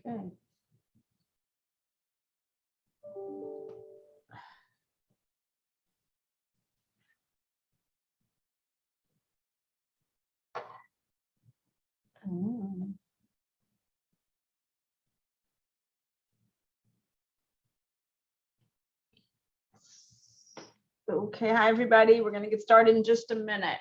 Okay. Okay, hi everybody. We're going to get started in just a minute.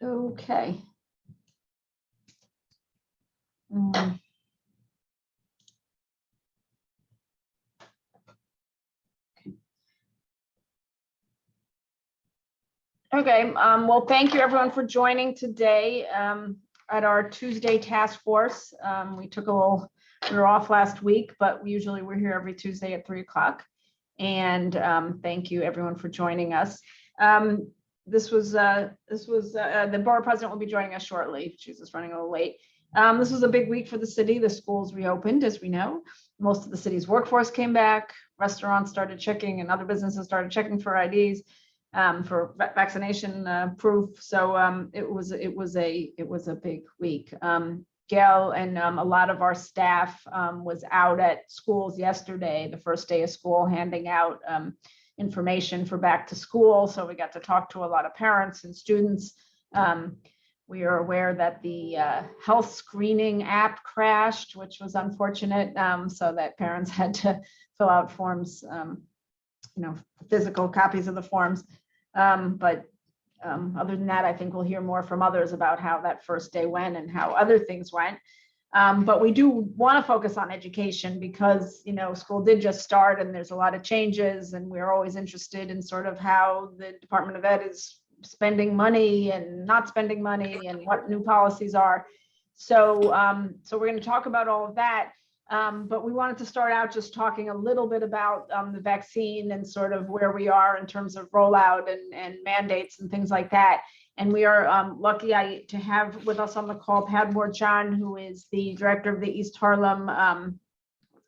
Okay. Okay, well, thank you everyone for joining today at our Tuesday task force. We were off last week, but we're here every Tuesday at 3 o'clock. And thank you everyone for joining us. The borough president will be joining us shortly. She's just running a little late. This was a big week for the city. The schools reopened, as we know. Most of the city's workforce came back. Restaurants started checking, and other businesses started checking for IDs. For vaccination proof. So it was a big week. Gail and a lot of our staff was out at schools yesterday, the first day of school, handing out information for back to school. So we got to talk to a lot of parents and students. We are aware that the health screening app crashed, which was unfortunate. So that parents had to fill out forms, physical copies of the forms. But other than that, I think we'll hear more from others about how that first day went and how other things went. But we do want to focus on education because, school did just start and there's a lot of changes, and we're always interested in sort of how the Department of Ed is spending money and not spending money and what new policies are. So we're going to talk about all of that. But we wanted to start out just talking a little bit about the vaccine and sort of where we are in terms of rollout and mandates and things like that. And we are lucky to have with us on the call Padmore John, who is the director of the East Harlem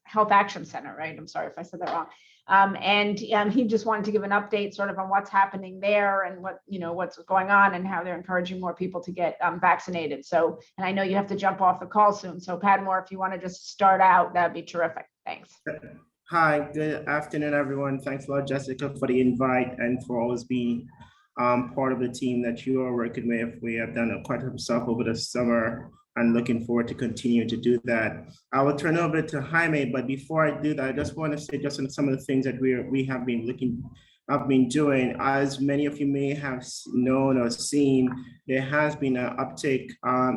Health Action Center, right? I'm sorry if I said that wrong. And he just wanted to give an update sort of on what's happening there and what's going on and how they're encouraging more people to get vaccinated. So, and I know you have to jump off the call soon. So Padmore, if you want to just start out, that'd be terrific. Thanks. Hi, good afternoon, everyone. Thanks a lot, Jessica, for the invite and for always being part of the team that you are working with. We have done quite some stuff over the summer and looking forward to continue to do that. I will turn over to Jaime, but before I do that, I just want to say just on some of the things that we have been doing. As many of you may have known or seen, there has been an uptick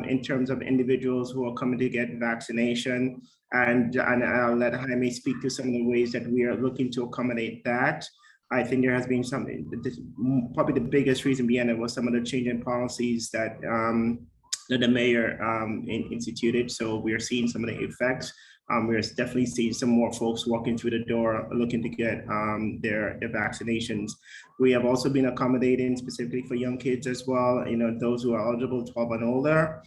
in terms of individuals who are coming to get vaccination. And I'll let Jaime speak to some of the ways that we are looking to accommodate that. I think there has been probably the biggest reason behind it was some of the change in policies that the mayor instituted. So we're seeing some of the effects. We're definitely seeing some more folks walking through the door looking to get their vaccinations. We have also been accommodating specifically for young kids as well, those who are eligible, 12 and older.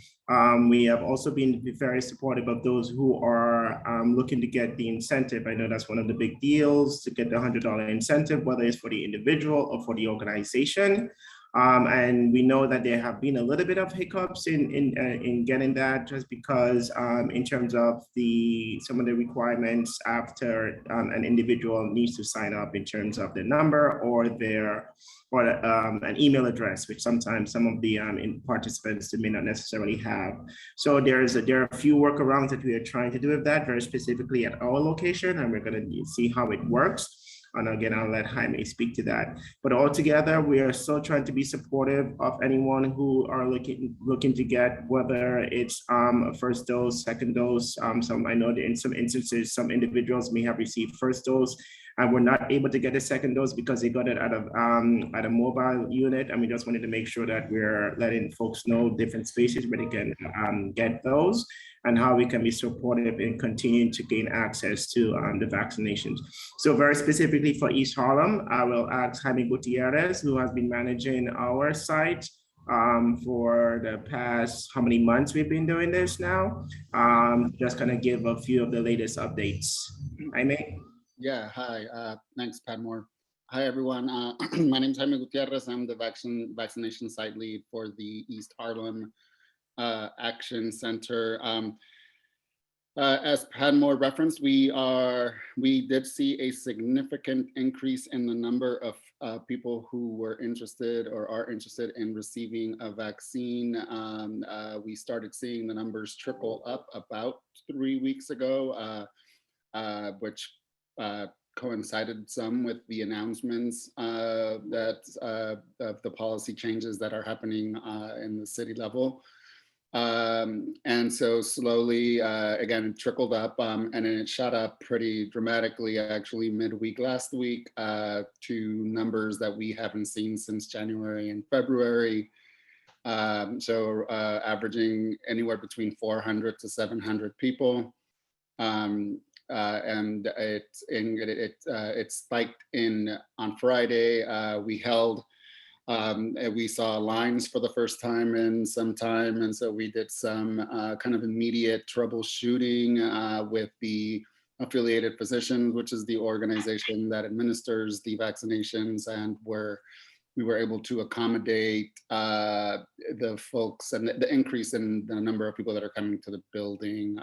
We have also been very supportive of those who are looking to get the incentive. I know that's one of the big deals, to get the $100 incentive, whether it's for the individual or for the organization. And we know that there have been a little bit of hiccups in getting that, just because in terms of some of the requirements after an individual needs to sign up in terms of their number or an email address, which sometimes some of the participants may not necessarily have. So there are a few workarounds that we are trying to do with that, very specifically at our location, and we're going to see how it works. And again, I'll let Jaime speak to that. But altogether, we are still trying to be supportive of anyone who are looking to get, whether it's a first dose, second dose. I know that in some instances, some individuals may have received first dose and were not able to get a second dose because they got it at a mobile unit. And we just wanted to make sure that we're letting folks know different spaces where they can get those, and how we can be supportive in continuing to gain access to the vaccinations. So very specifically for East Harlem, I will ask Jaime Gutierrez, who has been managing our site for the past, how many months we've been doing this now, just gonna give a few of the latest updates. Jaime? Yeah, hi. Thanks, Padmore. Hi, everyone. My name is Jaime Gutierrez. I'm the vaccination site lead for the East Harlem Action Center. As Padmore referenced, we did see a significant increase in the number of people who were interested or are interested in receiving a vaccine. We started seeing the numbers trickle up about 3 weeks ago, which coincided some with the announcements that of the policy changes that are happening in the city level. And so slowly, again, it trickled up and then it shot up pretty dramatically, actually midweek last week to numbers that we haven't seen since January and February. So averaging anywhere between 400 to 700 people. And it spiked on Friday. We saw lines for the first time in some time, and so we did some kind of immediate troubleshooting with the affiliated physicians, which is the organization that administers the vaccinations, and we were able to accommodate the folks and the increase in the number of people that are coming to the building.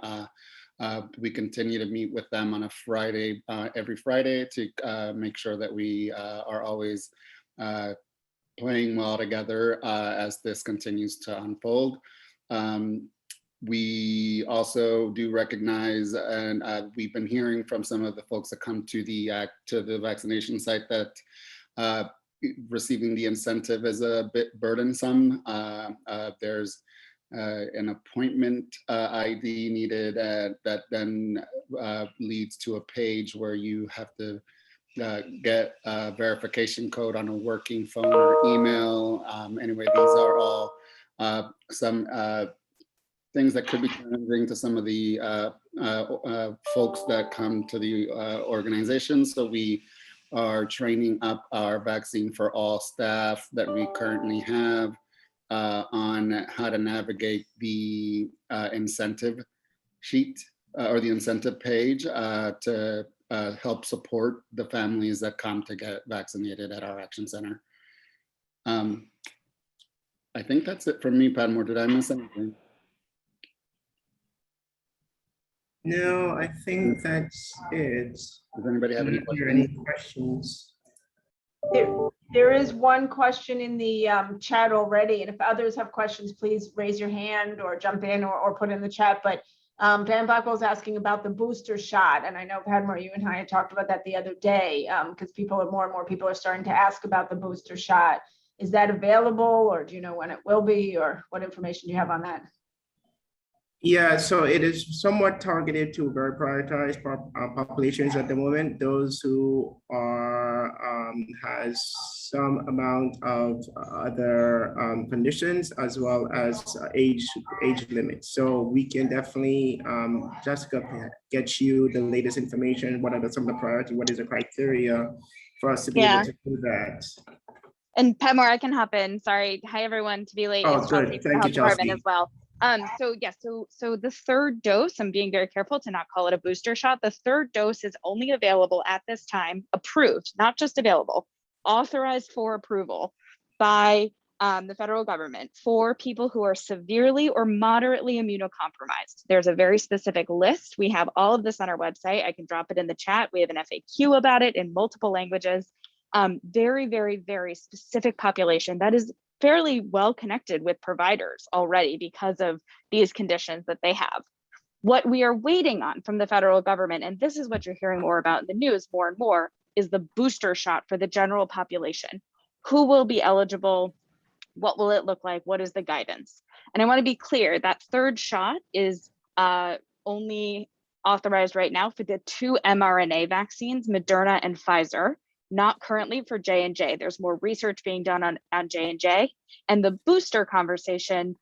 We continue to meet with them on a Friday, every Friday, to make sure that we are always playing well together as this continues to unfold. We also do recognize, and we've been hearing from some of the folks that come to the vaccination site that receiving the incentive is a bit burdensome. There's an appointment ID needed that then leads to a page where you have to get a verification code on a working phone or email. Anyway, these are all some things that could be challenging to some of the folks that come to the organization. So we are training up our Vaccine for All staff that we currently have on how to navigate the incentive sheet or the incentive page to help support the families that come to get vaccinated at our Action Center. I think that's it from me, Padmore. Did I miss anything? No, I think that's it. Does anybody have any Are there questions? any questions? There is one question in the chat already, and if others have questions, please raise your hand or jump in or put in the chat. But Dan Blackwell is asking about the booster shot, and I know Padmore, you and I had talked about that the other day because more and more people are starting to ask about the booster shot. Is that available, or do you know when it will be, or what information do you have on that? Yeah, so it is somewhat targeted to very prioritized populations at the moment. Those who are has some amount of other conditions, as well as age limits. So we can definitely, Jessica, get you the latest information. What are some of the priority? What is the criteria for us to be able to do that? And Padmore, I can hop in. Sorry. Hi, everyone. To be late. Oh, It's Chelsea good. from the Thank you, Health Department Chelsea. as well. So yes, so the third dose, I'm being very careful to not call it a booster shot. The third dose is only available at this time, approved, not just available, authorized for approval by the federal government for people who are severely or moderately immunocompromised. There's a very specific list. We have all of this on our website. I can drop it in the chat. We have an FAQ about it in multiple languages. Very, very, very specific population that is fairly well connected with providers already because of these conditions that they have. What we are waiting on from the federal government, and this is what you're hearing more about in the news more and more, is the booster shot for the general population. Who will be eligible? What will it look like? What is the guidance? And I want to be clear, that third shot is only authorized right now for the 2 mRNA vaccines, Moderna and Pfizer, not currently for J&J. There's more research being done on J&J. And the booster conversation,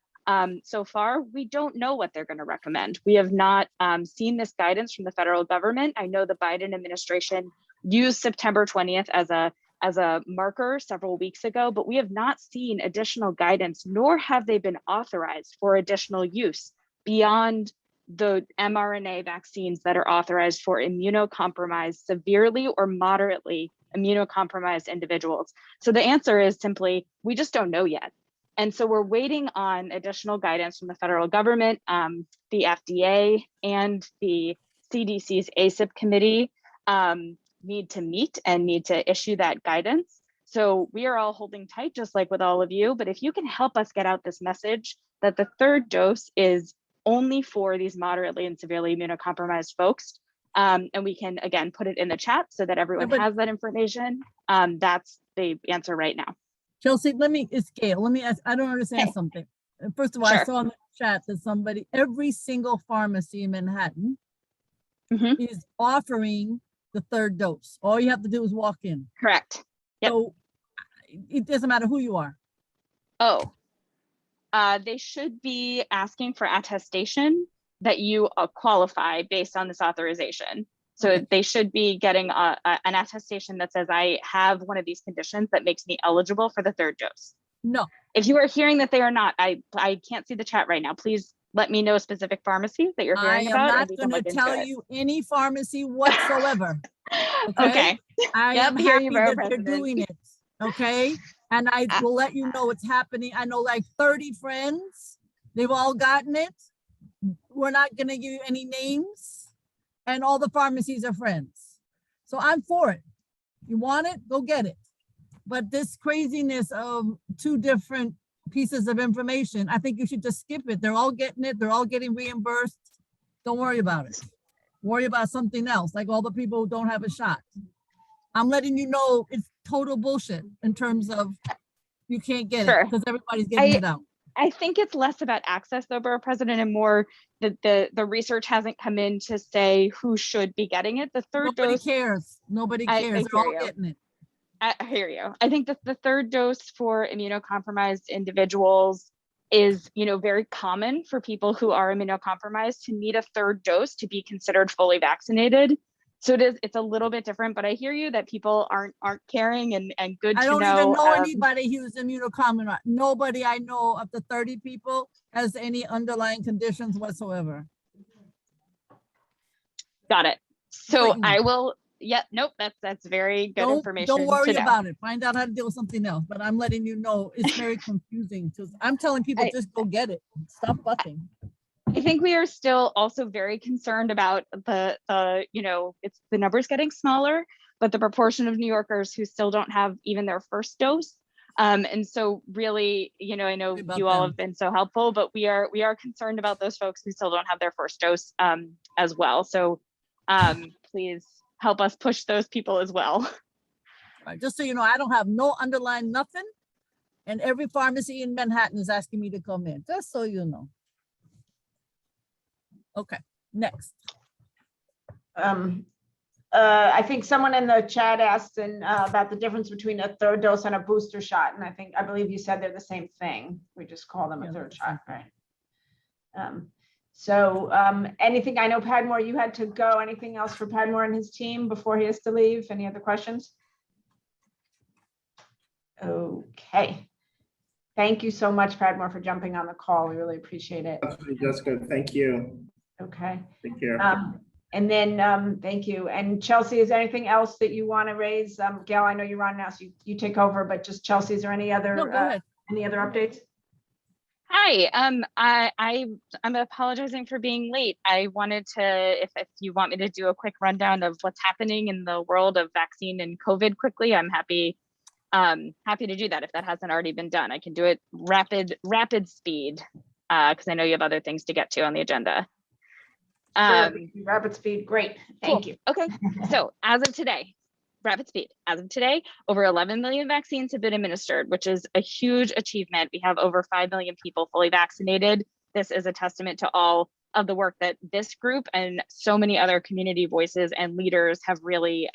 so far, we don't know what they're gonna recommend. We have not seen this guidance from the federal government. I know the Biden administration used September 20th as a marker several weeks ago, but we have not seen additional guidance, nor have they been authorized for additional use beyond the mRNA vaccines that are authorized for immunocompromised, severely or moderately immunocompromised individuals? So the answer is simply, we just don't know yet. And so we're waiting on additional guidance from the federal government, the FDA and the CDC's ACIP committee need to meet and need to issue that guidance. So we are all holding tight, just like with all of you. But if you can help us get out this message that the third dose is only for these moderately and severely immunocompromised folks, and we can, again, put it in the chat so that everyone has that information, that's the answer right now. Chelsea, it's Gail. Let me ask, I don't understand something. First of all, I saw in the chat that every single pharmacy in Manhattan is offering the third dose. All you have to do is walk in. Correct. Yep. So it doesn't matter who you are. Oh, they should be asking for attestation that you qualify based on this authorization. So they should be getting an attestation that says, I have one of these conditions that makes me eligible for the third dose. No. If you are hearing that they are not, I can't see the chat right now. Please let me know specific pharmacies that you're hearing about. I am not going to tell you any pharmacy whatsoever. Okay. I am happy that they're doing it. Okay. And I will let you know what's happening. I know like 30 friends, they've all gotten it. We're not going to give you any names, and all the pharmacies are friends. So I'm for it. You want it, go get it. But this craziness of two different pieces of information, I think you should just skip it. They're all getting it. They're all getting reimbursed. Don't worry about it. Worry about something else, like all the people who don't have a shot. I'm letting you know it's total bullshit in terms of you can't get it because everybody's getting it out. I think it's less about access though, Borough President, and more that the research hasn't come in to say who should be getting it. The third dose. Nobody cares. They're all getting it. I hear you. I think that the third dose for immunocompromised individuals is, very common for people who are immunocompromised to need a third dose to be considered fully vaccinated. So it's a little bit different, but I hear you that people aren't caring and good to know. I don't even know anybody who's immunocompromised. Nobody I know of the 30 people has any underlying conditions whatsoever. Got it. So I will. Yeah, nope, that's very good information. Don't worry about it. Find out how to deal with something else. But I'm letting you know it's very confusing. I'm telling people just go get it. Stop fucking. I think we are still also very concerned about the it's the numbers getting smaller, but the proportion of New Yorkers who still don't have even their first dose. And so really, I know you all have been so helpful, but we are concerned about those folks who still don't have their first dose as well. So please help us push those people as well. Right. Just so you know, I don't have no underlying nothing. And every pharmacy in Manhattan is asking me to come in, just so you know. Okay, next. I think someone in the chat asked about the difference between a third dose and a booster shot. And I believe you said they're the same thing. We just call them a third shot, right? Anything, I know Padmore, you had to go. Anything else for Padmore and his team before he has to leave? Any other questions? Okay. Thank you so much, Padmore, for jumping on the call. We really appreciate it. Jessica, thank you. Okay. Take care. And then thank you. And Chelsea, is there anything else that you want to raise? Gail, I know you're on now, so you take over, but just Chelsea, is there any other updates? Hi, I'm apologizing for being late. I wanted to, if you want me to do a quick rundown of what's happening in the world of vaccine and COVID quickly, I'm happy to do that if that hasn't already been done. I can do it rapid speed because I know you have other things to get to on the agenda. Rapid speed, great, thank you. Okay, so as of today, rapid speed. As of today, over 11 million vaccines have been administered, which is a huge achievement. We have over 5 million people fully vaccinated. This is a testament to all of the work that this group and so many other community voices and leaders have really,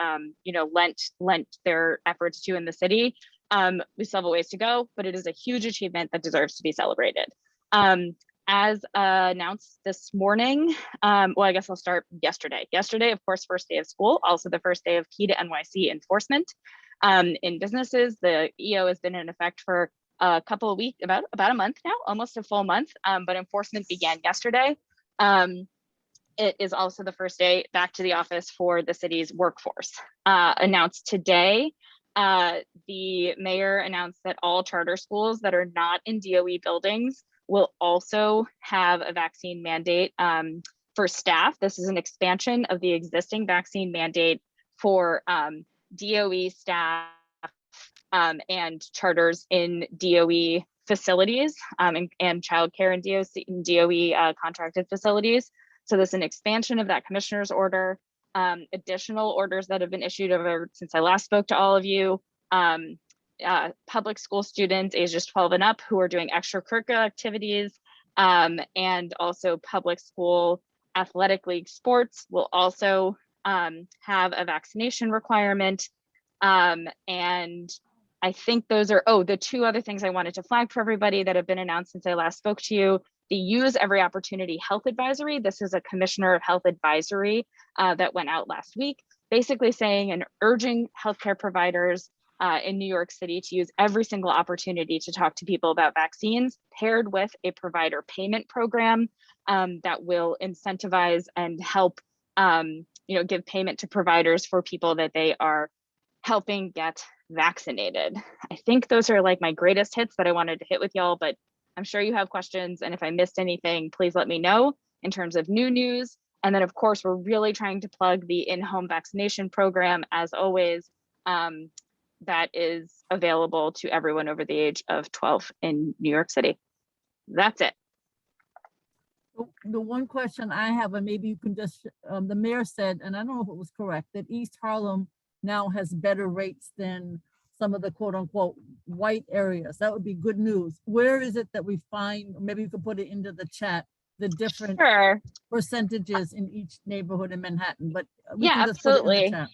lent their efforts to in the city. We still have a ways to go, but it is a huge achievement that deserves to be celebrated. As announced this morning, well, I guess I'll start yesterday. Yesterday, of course, first day of school, also the first day of key to NYC enforcement. In businesses, the EO has been in effect for a couple of weeks, about a month now, almost a full month, but enforcement began yesterday. it is also the first day back to the office for the city's workforce. Announced today, the mayor announced that all charter schools that are not in DOE buildings will also have a vaccine mandate for staff. This is an expansion of the existing vaccine mandate for DOE staff and charters in DOE facilities and childcare in DOE contracted facilities. So there's an expansion of that commissioner's order, additional orders that have been issued over since I last spoke to all of you. Public school students ages 12 and up who are doing extracurricular activities, and also public school athletic league sports will also have a vaccination requirement. And I think those are, the two other things I wanted to flag for everybody that have been announced since I last spoke to you. The Use Every Opportunity Health Advisory. This is a Commissioner of Health advisory that went out last week, basically saying and urging healthcare providers in New York City to use every single opportunity to talk to people about vaccines, paired with a provider payment program that will incentivize and help give payment to providers for people that they are helping get vaccinated. I think those are like my greatest hits that I wanted to hit with y'all, but I'm sure you have questions. And if I missed anything, please let me know in terms of new news. And then of course, we're really trying to plug the in-home vaccination program as always, that is available to everyone over the age of 12 in New York City. That's it. The one question I have, and maybe you can just, the mayor said, and I don't know if it was correct, that East Harlem now has better rates than some of the quote unquote white areas. That would be good news. Where is it that we find, maybe you could put it into the chat, the different percentages in each neighborhood in Manhattan, but we can just put it in the chat.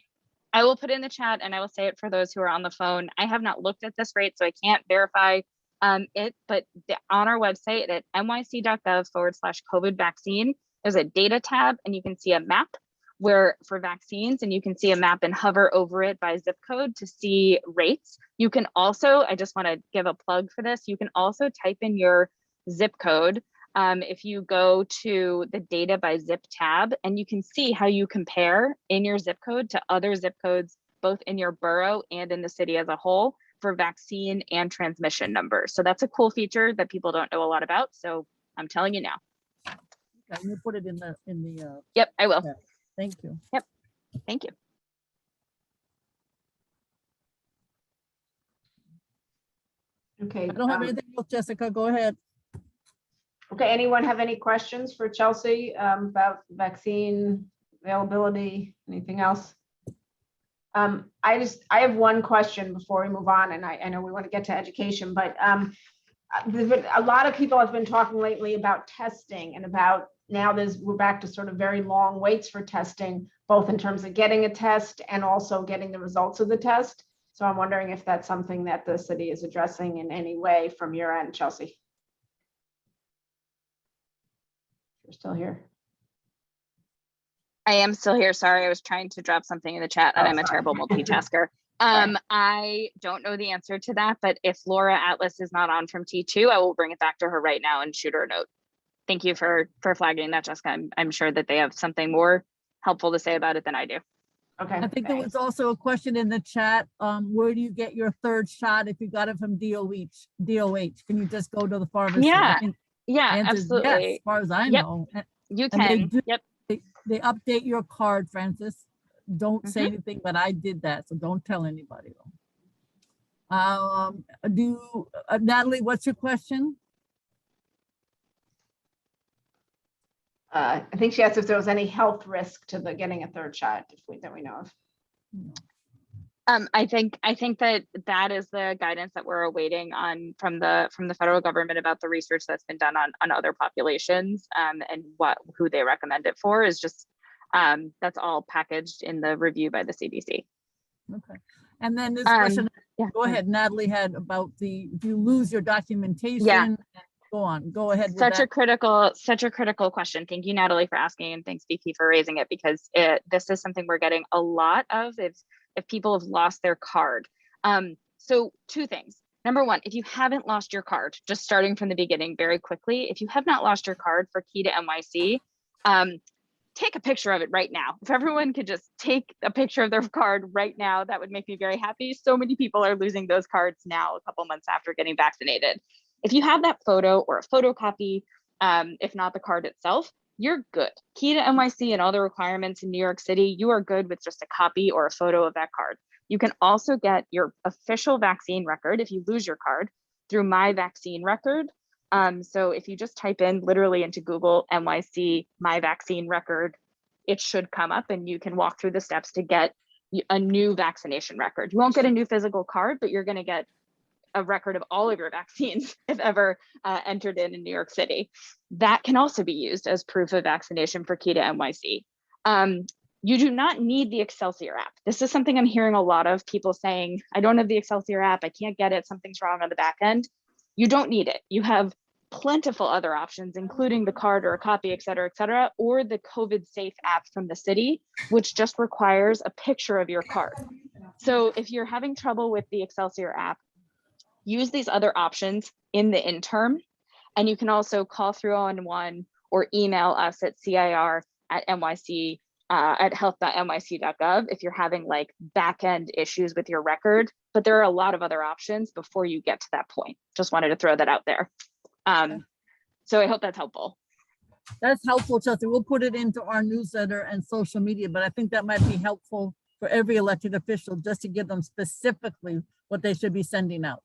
I will put it in the chat and I will say it for those who are on the phone. I have not looked at this rate, so I can't verify it, but on our website at nyc.gov/COVID vaccine, there's a data tab and you can see a map where for vaccines, and you can see a map and hover over it by zip code to see rates. You can also, I just want to give a plug for this, you can also type in your zip code if you go to the data by zip tab, and you can see how you compare in your zip code to other zip codes, both in your borough and in the city as a whole for vaccine and transmission numbers. So that's a cool feature that people don't know a lot about. So I'm telling you now. Okay, you put it in the Yep, I will. Yeah. Thank you. Yep, thank you. Okay. I don't have anything else, Jessica, go ahead. Okay, anyone have any questions for Chelsea about vaccine availability, anything else? I have one question before we move on, and I know we want to get to education, but a lot of people have been talking lately about testing and about now we're back to sort of very long waits for testing, both in terms of getting a test and also getting the results of the test. So I'm wondering if that's something that the city is addressing in any way from your end, Chelsea. You're still here. I am still here. Sorry, I was trying to drop something in the chat and I'm a terrible multitasker. I don't know the answer to that, but if Laura Atlas is not on from T2, I will bring it back to her right now and shoot her a note. Thank you for flagging that, Jessica. I'm sure that they have something more helpful to say about it than I do. Okay. I think there was also a question in the chat. Where do you get your third shot if you got it from DOH? Can you just go to the pharmacy? Yeah, Answer absolutely. Yes, as far as I know. You can. They update your card, Francis. Don't say anything, but I did that, so don't tell anybody. Natalie, what's your question? I think she asked if there was any health risk to the getting a third shot that we know of. I think that is the guidance that we're awaiting from the federal government about the research that's been done on other populations and who they recommend it for is just that's all packaged in the review by the CDC. Okay, and then this question. Go ahead, Natalie had about if you lose your documentation. Yeah. Go ahead. Such a critical question. Thank you, Natalie, for asking, and thanks, BP, for raising it, because this is something we're getting a lot of if people have lost their card. So two things. Number one, if you haven't lost your card, just starting from the beginning very quickly, if you have not lost your card for Key to NYC, take a picture of it right now. If everyone could just take a picture of their card right now, that would make me very happy. So many people are losing those cards now a couple months after getting vaccinated. If you have that photo or a photocopy, if not the card itself, you're good. Key to NYC and all the requirements in New York City, you are good with just a copy or a photo of that card. You can also get your official vaccine record if you lose your card through My Vaccine Record. So if you just type in literally into Google NYC My Vaccine Record, it should come up and you can walk through the steps to get a new vaccination record. You won't get a new physical card, but you're going to get a record of all of your vaccines if ever entered in New York City. That can also be used as proof of vaccination for Key to NYC. You do not need the Excelsior app. This is something I'm hearing a lot of people saying, I don't have the Excelsior app, I can't get it, something's wrong on the back end. You don't need it. You have plentiful other options, including the card or a copy, et cetera, or the COVID safe app from the city, which just requires a picture of your card. So if you're having trouble with the Excelsior app, use these other options in the interim. And you can also call 301 or email us at CIR@NYC, at health.nyc.gov if you're having like back-end issues with your record, but there are a lot of other options before you get to that point. Just wanted to throw that out there. So I hope that's helpful. That's helpful, Chelsea. We'll put it into our newsletter and social media, but I think that might be helpful for every elected official just to give them specifically what they should be sending out.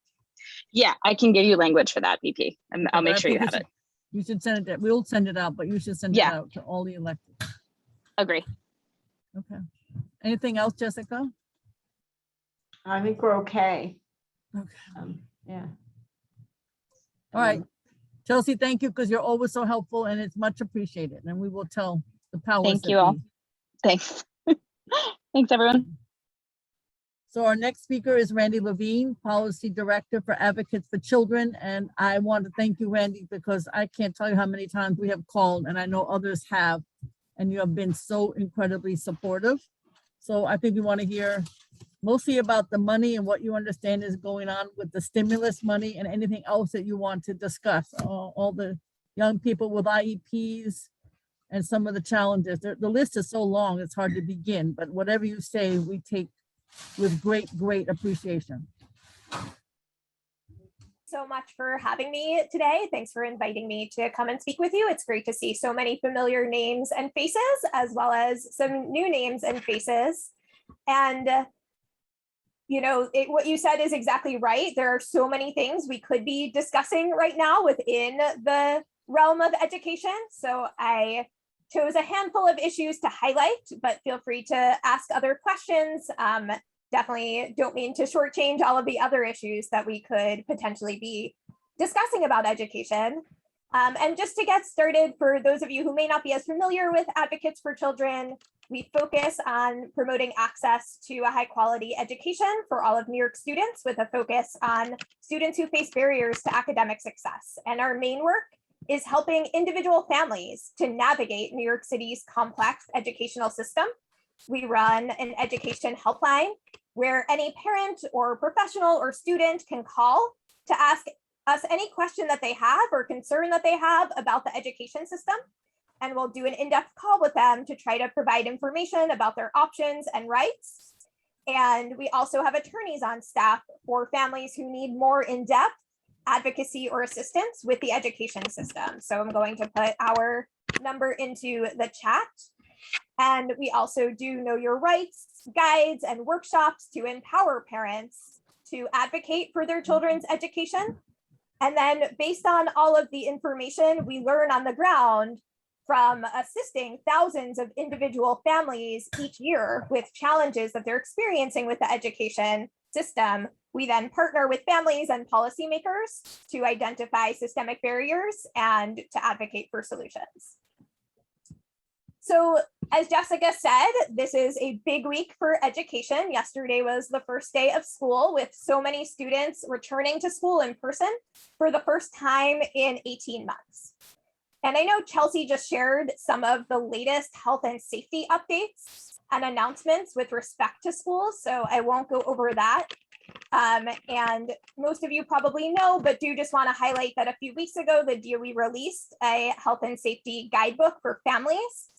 Yeah, I can give you language for that, VP, and I'll make sure you have it. You should send it, we'll send it out, but you should send it out to all the elected. Agree. Okay. Anything else, Jessica? I think we're okay. Okay. Yeah. All right. Chelsea, thank you, because you're always so helpful and it's much appreciated. And we will tell the powers Thank that you all. be. Thanks. Thanks, everyone. So our next speaker is Randy Levine, Policy Director for Advocates for Children. And I want to thank you, Randy, because I can't tell you how many times we have called, and I know others have, and you have been so incredibly supportive. So I think we want to hear mostly about the money and what you understand is going on with the stimulus money and anything else that you want to discuss. All the young people with IEPs and some of the challenges. The list is so long, it's hard to begin, but whatever you say, we take with great appreciation. So much for having me today. Thanks for inviting me to come and speak with you. It's great to see so many familiar names and faces, as well as some new names and faces. And you know, what you said is exactly right. There are so many things we could be discussing right now within the realm of education. So I chose a handful of issues to highlight, but feel free to ask other questions. Definitely don't mean to shortchange all of the other issues that we could potentially be discussing about education. And just to get started, for those of you who may not be as familiar with Advocates for Children, we focus on promoting access to a high quality education for all of New York students, with a focus on students who face barriers to academic success. And our main work is helping individual families to navigate New York City's complex educational system. We run an education helpline where any parent or professional or student can call to ask us any question that they have or concern that they have about the education system. And we'll do an in-depth call with them to try to provide information about their options and rights. And we also have attorneys on staff for families who need more in-depth advocacy or assistance with the education system. So I'm going to put our number into the chat. And we also do know your rights guides and workshops to empower parents to advocate for their children's education. And then based on all of the information we learn on the ground from assisting thousands of individual families each year with challenges that they're experiencing with the education system, we then partner with families and policymakers to identify systemic barriers and to advocate for solutions. So as Jessica said, this is a big week for education. Yesterday was the first day of school, with so many students returning to school in person for the first time in 18 months. And I know Chelsea just shared some of the latest health and safety updates and announcements with respect to schools, so I won't go over that. And most of you probably know, but do just want to highlight that a few weeks ago, the DOE released a health and safety guidebook for families.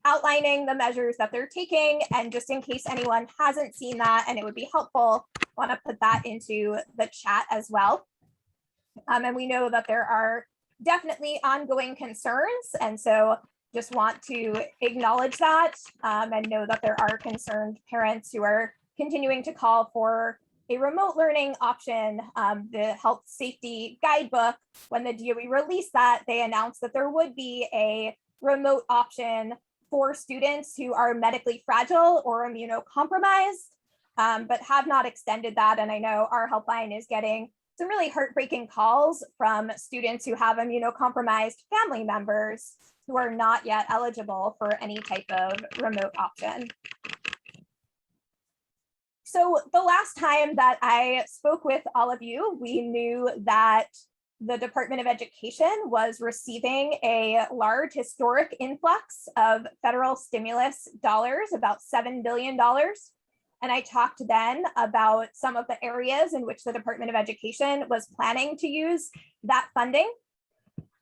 outlining the measures that they're taking. And just in case anyone hasn't seen that and it would be helpful, want to put that into the chat as well. And we know that there are definitely ongoing concerns. And so just want to acknowledge that and know that there are concerned parents who are continuing to call for a remote learning option. The health safety guidebook, when the DOE released that, they announced that there would be a remote option for students who are medically fragile or immunocompromised, but have not extended that. And I know our helpline is getting some really heartbreaking calls from students who have immunocompromised family members who are not yet eligible for any type of remote option. So the last time that I spoke with all of you, we knew that the Department of Education was receiving a large historic influx of federal stimulus dollars, about $7 billion. And I talked then about some of the areas in which the Department of Education was planning to use that funding.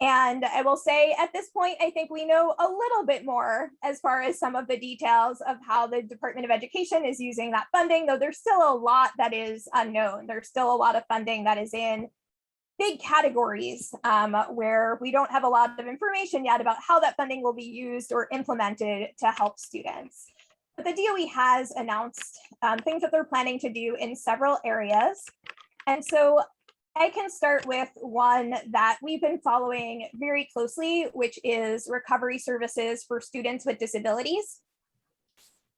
And I will say at this point, I think we know a little bit more as far as some of the details of how the Department of Education is using that funding, though there's still a lot that is unknown. There's still a lot of funding that is in big categories where we don't have a lot of information yet about how that funding will be used or implemented to help students. But the DOE has announced things that they're planning to do in several areas. And so I can start with one that we've been following very closely, which is recovery services for students with disabilities.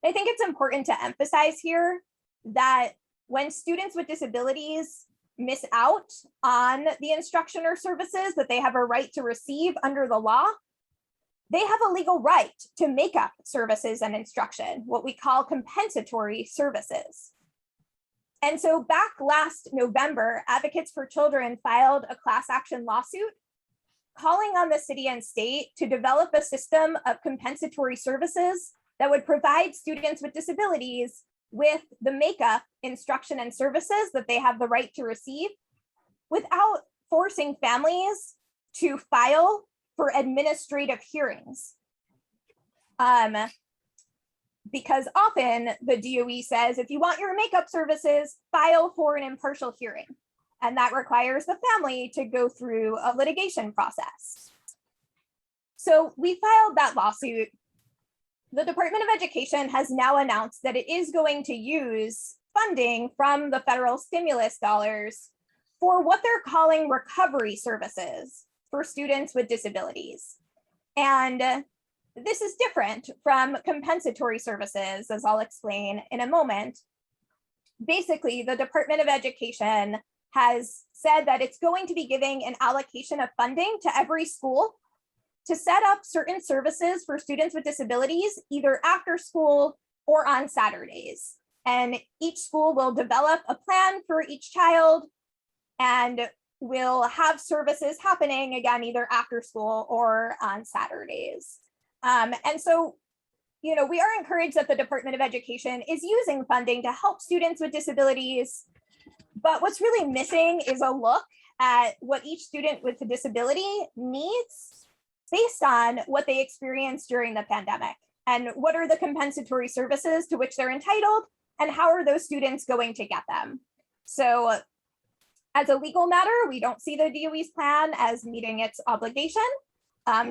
I think it's important to emphasize here that when students with disabilities miss out on the instruction or services that they have a right to receive under the law, they have a legal right to make up services and instruction, what we call compensatory services. And so back last November, Advocates for Children filed a class action lawsuit calling on the city and state to develop a system of compensatory services that would provide students with disabilities with the makeup, instruction, and services that they have the right to receive without forcing families to file for administrative hearings. Because often the DOE says, if you want your makeup services, file for an impartial hearing. And that requires the family to go through a litigation process. So we filed that lawsuit. The Department of Education has now announced that it is going to use funding from the federal stimulus dollars for what they're calling recovery services for students with disabilities. And this is different from compensatory services, as I'll explain in a moment. Basically, the Department of Education has said that it's going to be giving an allocation of funding to every school to set up certain services for students with disabilities, either after school or on Saturdays. And each school will develop a plan for each child and will have services happening again, either after school or on Saturdays. And so, we are encouraged that the Department of Education is using funding to help students with disabilities. But what's really missing is a look at what each student with a disability needs based on what they experienced during the pandemic. And what are the compensatory services to which they're entitled, and how are those students going to get them? So as a legal matter, we don't see the DOE's plan as meeting its obligation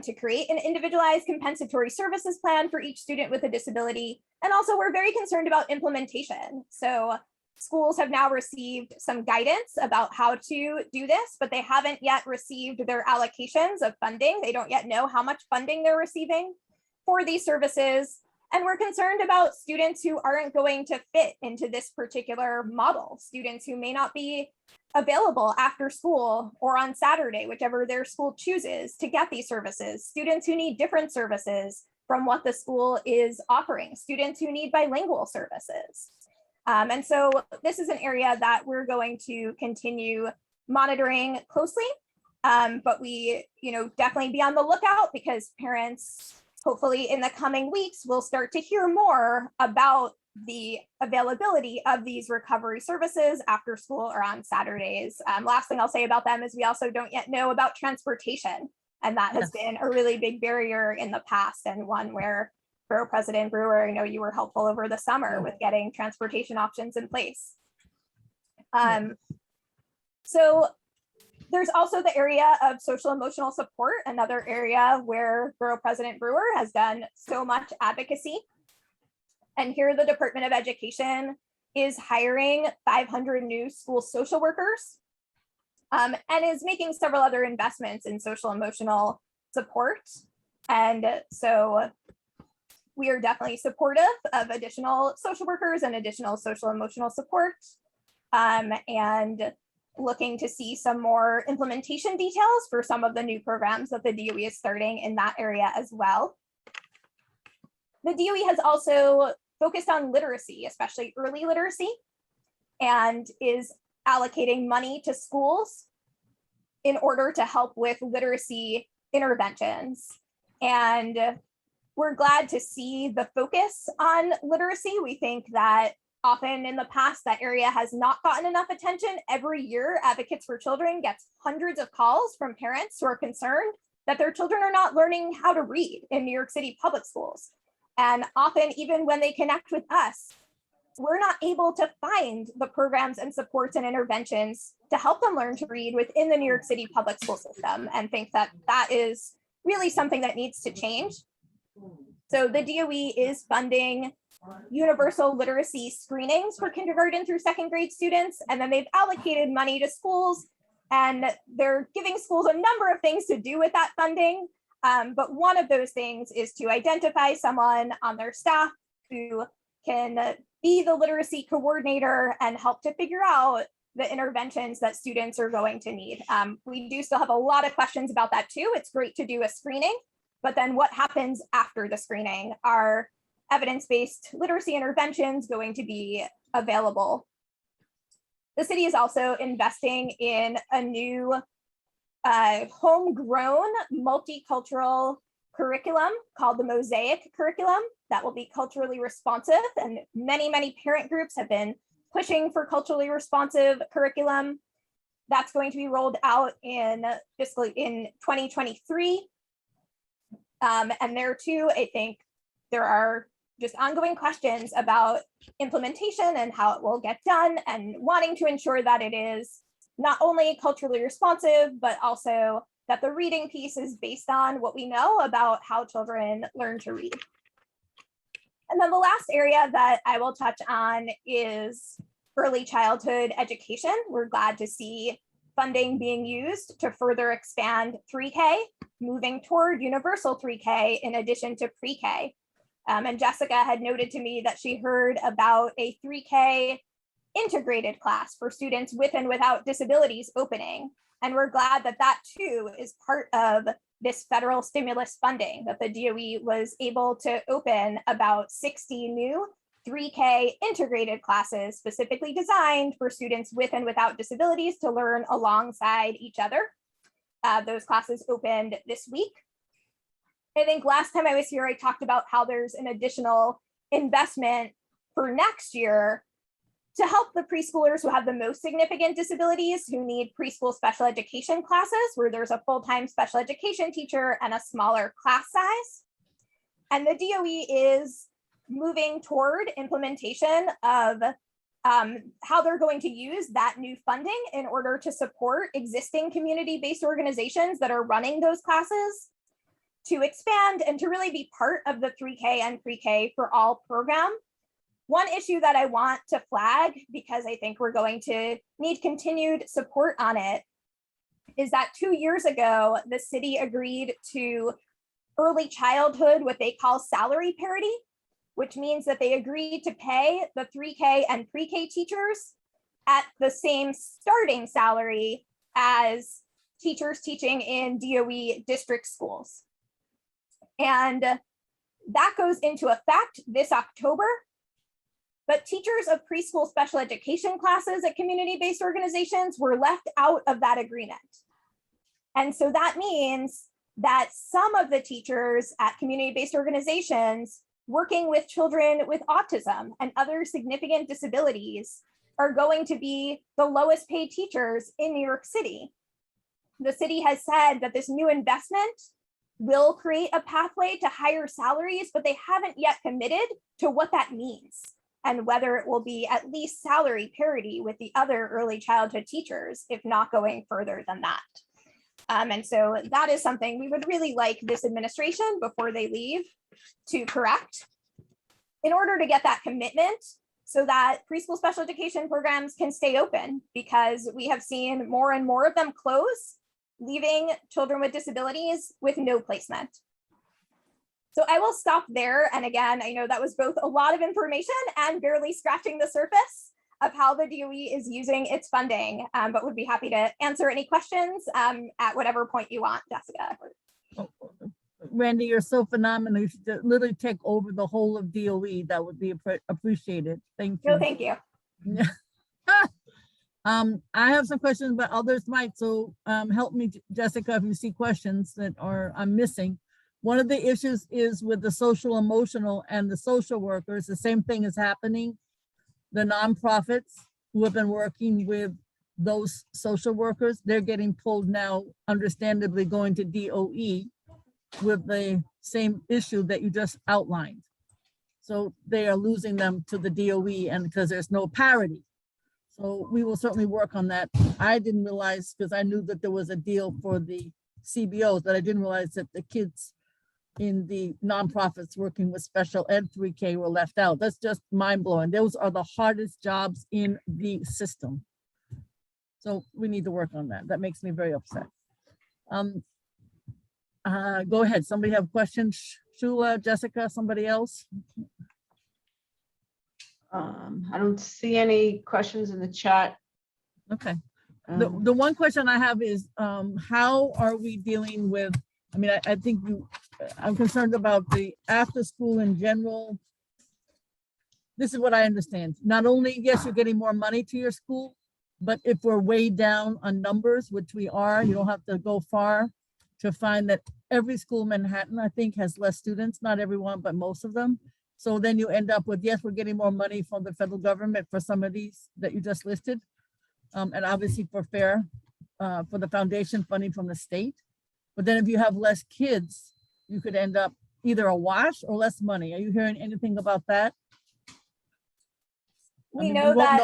to create an individualized compensatory services plan for each student with a disability. And also, we're very concerned about implementation. So schools have now received some guidance about how to do this, but they haven't yet received their allocations of funding. They don't yet know how much funding they're receiving for these services. And we're concerned about students who aren't going to fit into this particular model, students who may not be available after school or on Saturday, whichever their school chooses to get these services, students who need different services from what the school is offering, students who need bilingual services. And so this is an area that we're going to continue monitoring closely, but we definitely be on the lookout, because parents hopefully in the coming weeks will start to hear more about the availability of these recovery services after school or on Saturdays. Last thing I'll say about them is we also don't yet know about transportation. And that has been a really big barrier in the past, and one where Borough President Brewer, I know you were helpful over the summer with getting transportation options in place. So there's also the area of social emotional support, another area where Borough President Brewer has done so much advocacy. And here the Department of Education is hiring 500 new school social workers and is making several other investments in social emotional support. And so we are definitely supportive of additional social workers and additional social emotional support, and looking to see some more implementation details for some of the new programs that the DOE is starting in that area as well. The DOE has also focused on literacy, especially early literacy, and is allocating money to schools in order to help with literacy interventions. And we're glad to see the focus on literacy. We think that often in the past, that area has not gotten enough attention. Every year, Advocates for Children gets hundreds of calls from parents who are concerned that their children are not learning how to read in New York City public schools. And often, even when they connect with us, we're not able to find the programs and supports and interventions to help them learn to read within the New York City public school system, and think that that is really something that needs to change. So the DOE is funding universal literacy screenings for kindergarten through second grade students, and then they've allocated money to schools, and they're giving schools a number of things to do with that funding. But one of those things is to identify someone on their staff who can be the literacy coordinator and help to figure out the interventions that students are going to need. We do still have a lot of questions about that too. It's great to do a screening, but then what happens after the screening? Are evidence-based literacy interventions going to be available? The city is also investing in a new homegrown multicultural curriculum called the Mosaic curriculum that will be culturally responsive, and many parent groups have been pushing for culturally responsive curriculum. That's going to be rolled out in 2023. And there too, I think there are just ongoing questions about implementation and how it will get done, and wanting to ensure that it is not only culturally responsive, but also that the reading piece is based on what we know about how children learn to read. And then the last area that I will touch on is early childhood education. We're glad to see funding being used to further expand 3K, moving toward universal 3K in addition to pre-K. And Jessica had noted to me that she heard about a 3K integrated class for students with and without disabilities opening. And we're glad that that too is part of this federal stimulus funding, that the DOE was able to open about 60 new 3K integrated classes specifically designed for students with and without disabilities to learn alongside each other. Those classes opened this week. I think last time I was here, I talked about how there's an additional investment for next year to help the preschoolers who have the most significant disabilities, who need preschool special education classes, where there's a full-time special education teacher and a smaller class size. And the DOE is moving toward implementation of how they're going to use that new funding in order to support existing community-based organizations that are running those classes, to expand and to really be part of the 3K and pre-K for all program. One issue that I want to flag, because I think we're going to need continued support on it, is that 2 years ago, the city agreed to early childhood, what they call salary parity, which means that they agreed to pay the 3K and pre-K teachers at the same starting salary as teachers teaching in DOE district schools. And that goes into effect this October. But teachers of preschool special education classes at community-based organizations were left out of that agreement. And so that means that some of the teachers at community-based organizations working with children with autism and other significant disabilities are going to be the lowest paid teachers in New York City. The city has said that this new investment will create a pathway to higher salaries, but they haven't yet committed to what that means and whether it will be at least salary parity with the other early childhood teachers, if not going further than that. And so that is something we would really like this administration, before they leave, to correct in order to get that commitment so that preschool special education programs can stay open, because we have seen more and more of them close, leaving children with disabilities with no placement. So I will stop there. And again, I know that was both a lot of information and barely scratching the surface of how the DOE is using its funding, but would be happy to answer any questions at whatever point you want, Jessica. Randy, you're so phenomenal. You should literally take over the whole of DOE. That would be appreciated. Thank you. No, thank you. I have some questions, but others might. So help me, Jessica, if you see questions that I'm missing. One of the issues is with the social emotional and the social workers. The same thing is happening. The nonprofits who have been working with those social workers, they're getting pulled now, understandably going to DOE with the same issue that you just outlined. So they are losing them to the DOE, and because there's no parity. So we will certainly work on that. I didn't realize, because I knew that there was a deal for the CBOs, but I didn't realize that the kids in the nonprofits working with special ed 3K were left out. That's just mind blowing. Those are the hardest jobs in the system. So we need to work on that. That makes me very upset. Go ahead. Somebody have questions? Shula, Jessica, somebody else? I don't see any questions in the chat. Okay. The one question I have is, how are we dealing with, I mean, I think I'm concerned about the after school in general. This is what I understand. Not only, yes, you're getting more money to your school, but if we're way down on numbers, which we are, you don't have to go far to find that every school in Manhattan, I think, has less students, not everyone, but most of them. So then you end up with, yes, we're getting more money from the federal government for some of these that you just listed. And obviously for FAIR, for the foundation funding from the state. But then if you have less kids, you could end up either a wash or less money. Are you hearing anything about that? We know that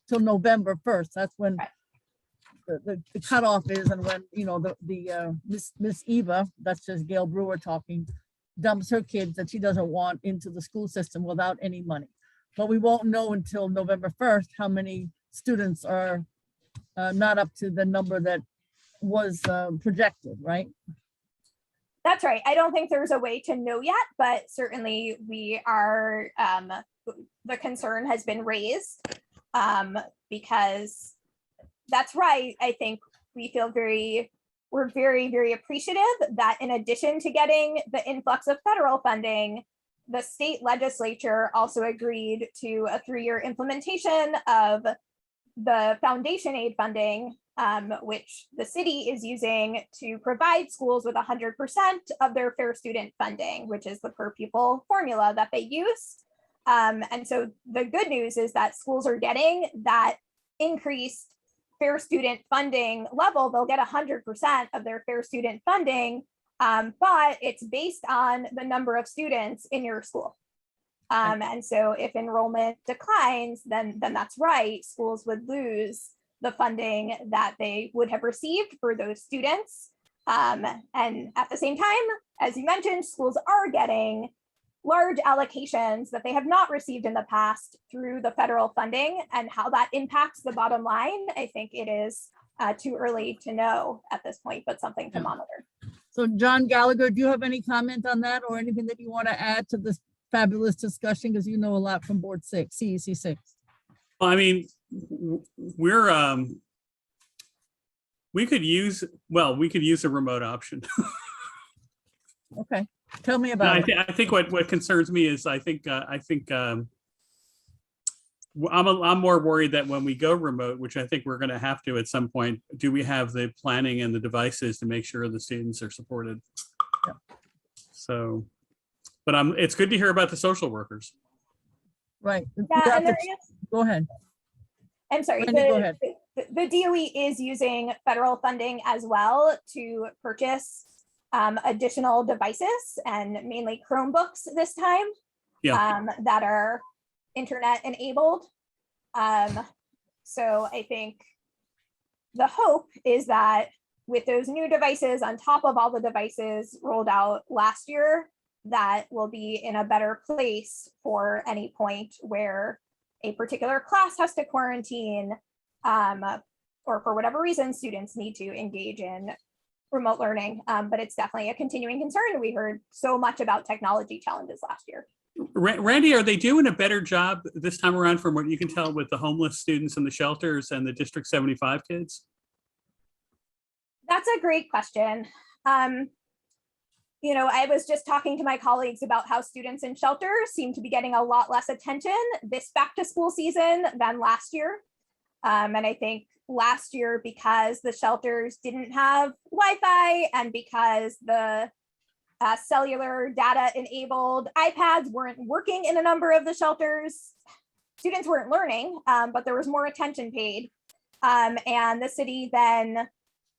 till November 1st. That's when the cutoff is, and when, you know, Miss Eva, that's just Gail Brewer talking, dumps her kids that she doesn't want into the school system without any money. But we won't know until November 1st how many students are not up to the number that was projected, right? That's right. I don't think there's a way to know yet, but certainly we are, the concern has been raised because that's right. I think we feel we're very, very appreciative that in addition to getting the influx of federal funding, the state legislature also agreed to a 3-year implementation of the foundation aid funding, which the city is using to provide schools with 100% of their fair student funding, which is the per pupil formula that they use. And so the good news is that schools are getting that increased fair student funding level. They'll get 100% of their fair student funding, but it's based on the number of students in your school. And so if enrollment declines, then that's right, schools would lose the funding that they would have received for those students. And at the same time, as you mentioned, schools are getting large allocations that they have not received in the past through the federal funding, and how that impacts the bottom line, I think it is too early to know at this point, but something to monitor. So John Gallagher, do you have any comment on that or anything that you want to add to this fabulous discussion? Because you know a lot from Board 6, CEC 6. Well, I mean, we could use a remote option. Okay, tell me about it. I think what concerns me is I'm more worried that when we go remote, which I think we're going to have to at some point, do we have the planning and the devices to make sure the students are supported? Yeah. So, but it's good to hear about the social workers. Right. Yeah, and go ahead. I'm sorry. Randy, go ahead. The DOE is using federal funding as well to purchase additional devices, and mainly Chromebooks this time, that are internet enabled. So I think the hope is that with those new devices on top of all the devices rolled out last year, that will be in a better place for any point where a particular class has to quarantine, or for whatever reason, students need to engage in remote learning. But it's definitely a continuing concern. We heard so much about technology challenges last year. Randy, are they doing a better job this time around from what you can tell with the homeless students in the shelters and the District 75 kids? That's a great question. I was just talking to my colleagues about how students in shelters seem to be getting a lot less attention this back to school season than last year. And I think last year, because the shelters didn't have Wi-Fi and because the cellular data enabled iPads weren't working in a number of the shelters, students weren't learning, but there was more attention paid. And the city then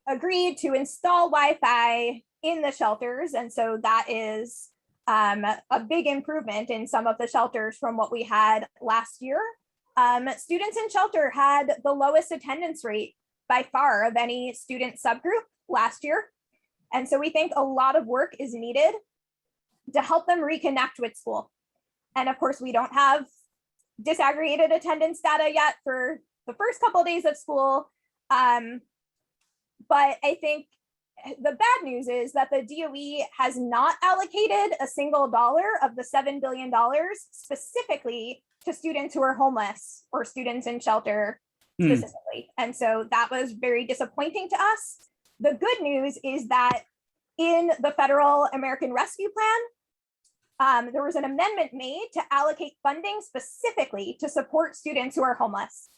agreed to install Wi-Fi in the shelters. And so that is a big improvement in some of the shelters from what we had last year. Students in shelter had the lowest attendance rate by far of any student subgroup last year. And so we think a lot of work is needed to help them reconnect with school. And of course, we don't have disaggregated attendance data yet for the first couple of days of school. But I think the bad news is that the DOE has not allocated a single dollar of the $7 billion specifically to students who are homeless or students in shelter specifically. And so that was very disappointing to us. The good news is that in the Federal American Rescue Plan, there was an amendment made to allocate funding specifically to support students who are homeless.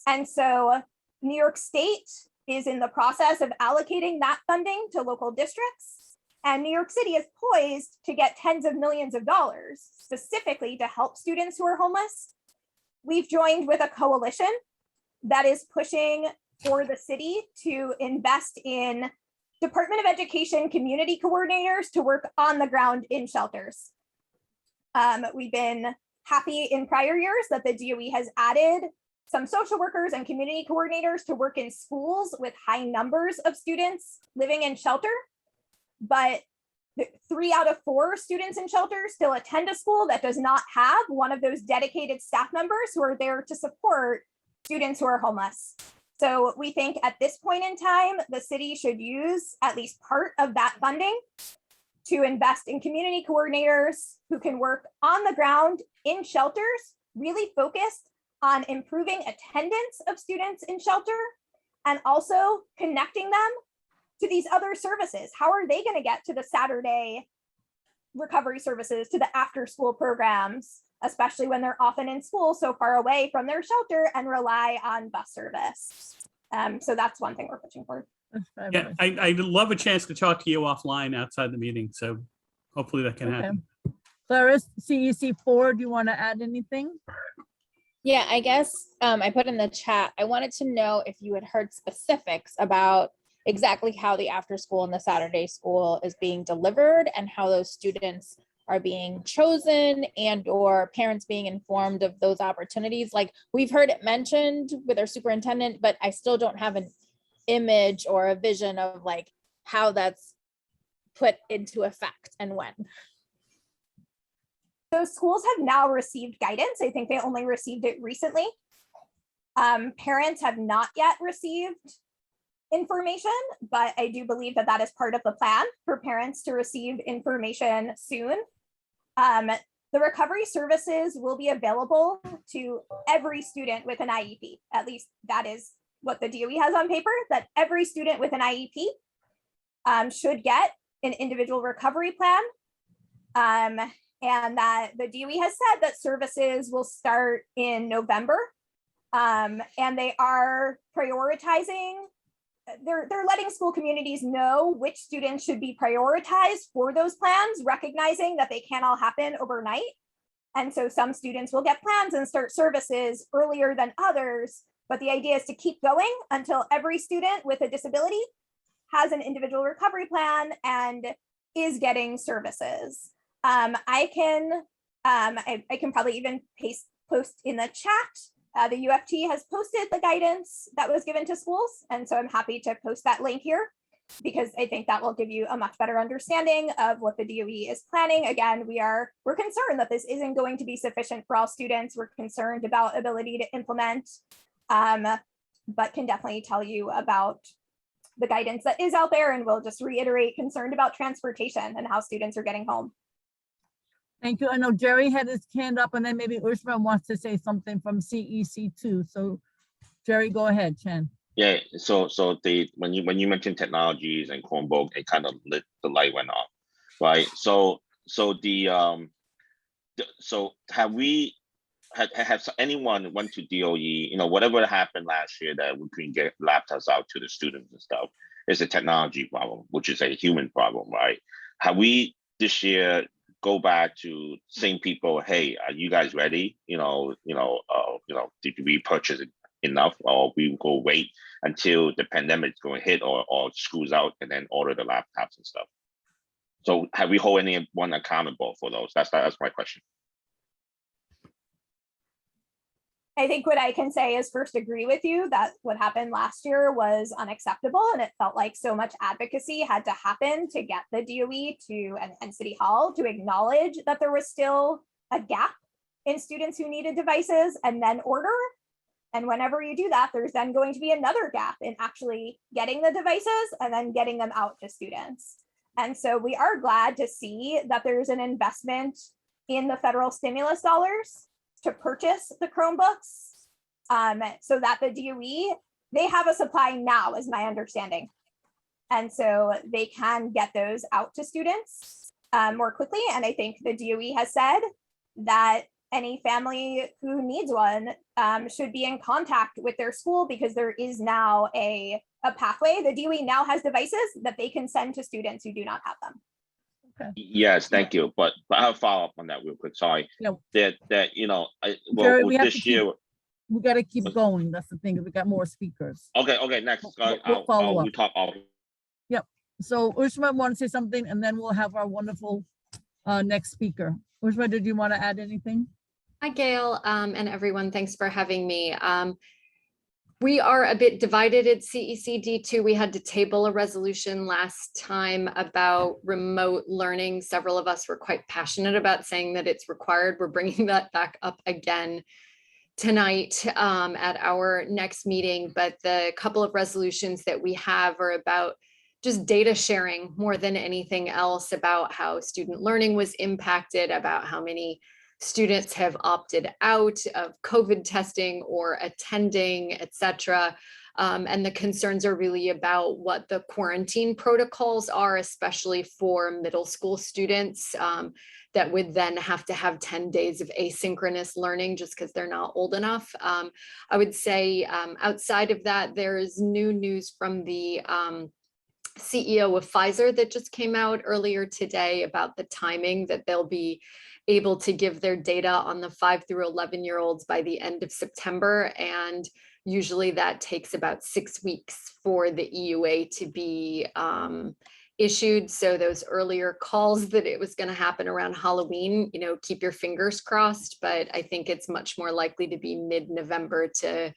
And so New York State is in the process of allocating that funding to local districts. And New York City is poised to get tens of millions of dollars specifically to help students who are homeless. We've joined with a coalition that is pushing for the city to invest in Department of Education community coordinators to work on the ground in shelters. We've been happy in prior years that the DOE has added some social workers and community coordinators to work in schools with high numbers of students living in shelter. But 3 out of 4 students in shelter still attend a school that does not have one of those dedicated staff members who are there to support students who are homeless. So we think at this point in time, the city should use at least part of that funding to invest in community coordinators who can work on the ground in shelters, really focused on improving attendance of students in shelter and also connecting them to these other services. How are they going to get to the Saturday recovery services, to the after school programs, especially when they're often in school so far away from their shelter and rely on bus service? So that's one thing we're pushing for. Yeah, I'd love a chance to talk to you offline outside the meeting. So hopefully that can happen. Clarice, CEC 4, do you want to add anything? Yeah, I guess I put in the chat, I wanted to know if you had heard specifics about exactly how the after school and the Saturday school is being delivered and how those students are being chosen and or parents being informed of those opportunities. Like we've heard it mentioned with our superintendent, but I still don't have an image or a vision of like how that's put into effect and when. So schools have now received guidance. I think they only received it recently. Parents have not yet received information, but I do believe that that is part of the plan for parents to receive information soon. The recovery services will be available to every student with an IEP. At least that is what the DOE has on paper, that every student with an IEP should get an individual recovery plan. And that the DOE has said that services will start in November. And they are prioritizing, they're letting school communities know which students should be prioritized for those plans, recognizing that they can't all happen overnight. And so some students will get plans and start services earlier than others. But the idea is to keep going until every student with a disability has an individual recovery plan and is getting services. I can probably even post in the chat. The UFT has posted the guidance that was given to schools. And so I'm happy to post that link here because I think that will give you a much better understanding of what the DOE is planning. Again, we're concerned that this isn't going to be sufficient for all students. We're concerned about ability to implement, but can definitely tell you about the guidance that is out there. And we'll just reiterate concerned about transportation and how students are getting home. Thank you. I know Jerry had his hand up, and then maybe Ushma wants to say something from CEC too. So Jerry, go ahead, Chen. Yeah, so when you mentioned technologies and Chromebook, it kind of lit, the light went off, right? So have anyone went to DOE? You know, whatever happened last year that we couldn't get laptops out to the students and stuff is a technology problem, which is a human problem, right? Have we this year go back to same people? Hey, are you guys ready? Did we purchase enough, or we go wait until the pandemic is going to hit or school's out and then order the laptops and stuff? So have we hold anyone accountable for those? That's my question. I think what I can say is first agree with you that what happened last year was unacceptable, and it felt like so much advocacy had to happen to get the DOE to and City Hall to acknowledge that there was still a gap in students who needed devices and then order. And whenever you do that, there's then going to be another gap in actually getting the devices and then getting them out to students. And so we are glad to see that there's an investment in the federal stimulus dollars to purchase the Chromebooks, so that the DOE, they have a supply now, is my understanding. And so they can get those out to students more quickly. And I think the DOE has said that any family who needs one should be in contact with their school, because there is now a pathway. The DOE now has devices that they can send to students who do not have them. Okay. Yes, thank you. But I have a follow up on that real quick. Sorry. Yeah. Well, Jerry, this year we got to keep going. That's the thing. We got more speakers. Okay, next. We'll follow up. We talk all. Yep. So Ushma want to say something, and then we'll have our wonderful next speaker. Ushma, did you want to add anything? Hi, Gail, and everyone. Thanks for having me. We are a bit divided at CECD2. We had to table a resolution last time about remote learning. Several of us were quite passionate about saying that it's required. We're bringing that back up again tonight at our next meeting. But the couple of resolutions that we have are about just data sharing more than anything else, about how student learning was impacted, about how many students have opted out of COVID testing or attending, etc. And the concerns are really about what the quarantine protocols are, especially for middle school students that would then have to have 10 days of asynchronous learning just because they're not old enough. I would say outside of that, there is new news from the CEO of Pfizer that just came out earlier today about the timing that they'll be able to give their data on the 5 through 11-year-olds by the end of September. And usually that takes about 6 weeks for the EUA to be issued. So those earlier calls that it was going to happen around Halloween, keep your fingers crossed, but I think it's much more likely to be mid-November to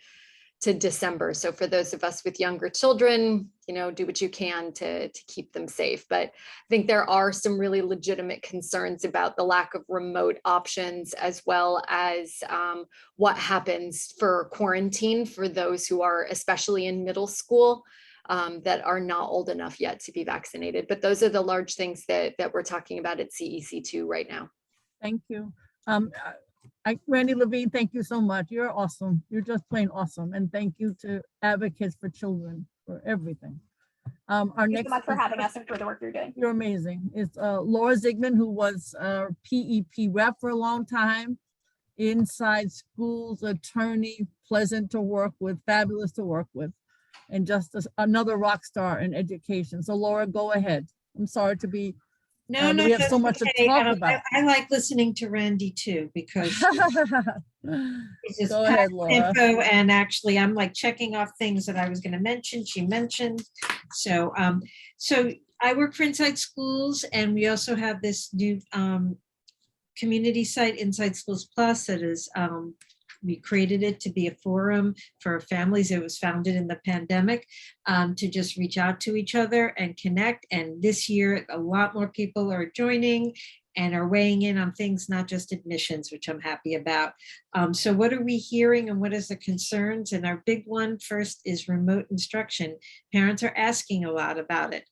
December. So for those of us with younger children, do what you can to keep them safe. But I think there are some really legitimate concerns about the lack of remote options, as well as what happens for quarantine for those who are, especially in middle school, that are not old enough yet to be vaccinated. But those are the large things that we're talking about at CEC2 right now. Thank you. Randy Levine, thank you so much. You're awesome. You're just plain awesome. And thank you to Advocates for Children for everything. Our Thank you next so much for having us and for the work you're doing. You're amazing. It's Laura Zigman, who was our PEP rep for a long time, inside schools, attorney, pleasant to work with, fabulous to work with, and just another rock star in education. So Laura, go ahead. I'm sorry to be No, no, We have that's so much to okay. talk about. I like listening to Randy too, because he's just Go packed ahead, with Laura. info, and actually I'm like checking off things that I was going to mention, she mentioned. So, so I work for Inside Schools, and we also have this new community site, Inside Schools Plus, that is, we created it to be a forum for families. It was founded in the pandemic to just reach out to each other and connect. And this year, a lot more people are joining and are weighing in on things, not just admissions, which I'm happy about. So what are we hearing and what is the concerns? And our big one first is remote instruction. Parents are asking a lot about it.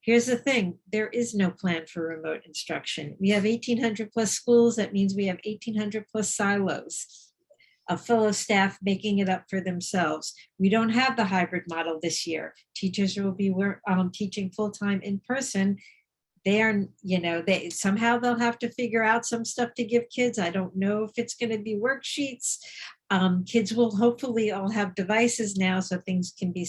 Here's the thing, there is no plan for remote instruction. We have 1,800 plus schools. That means we have 1,800 plus silos of fellow staff making it up for themselves. We don't have the hybrid model this year. Teachers will be teaching full-time in person. They are, somehow they'll have to figure out some stuff to give kids. I don't know if it's going to be worksheets. Kids will hopefully all have devices now, so things can be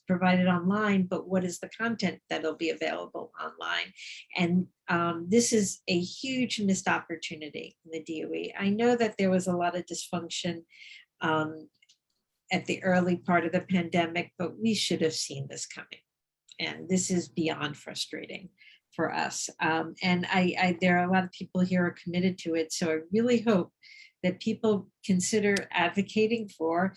provided online, but what is the content that'll be available online? And this is a huge missed opportunity in the DOE. I know that there was a lot of dysfunction at the early part of the pandemic, but we should have seen this coming. And this is beyond frustrating for us. And there are a lot of people here who are committed to it. So I really hope that people consider advocating for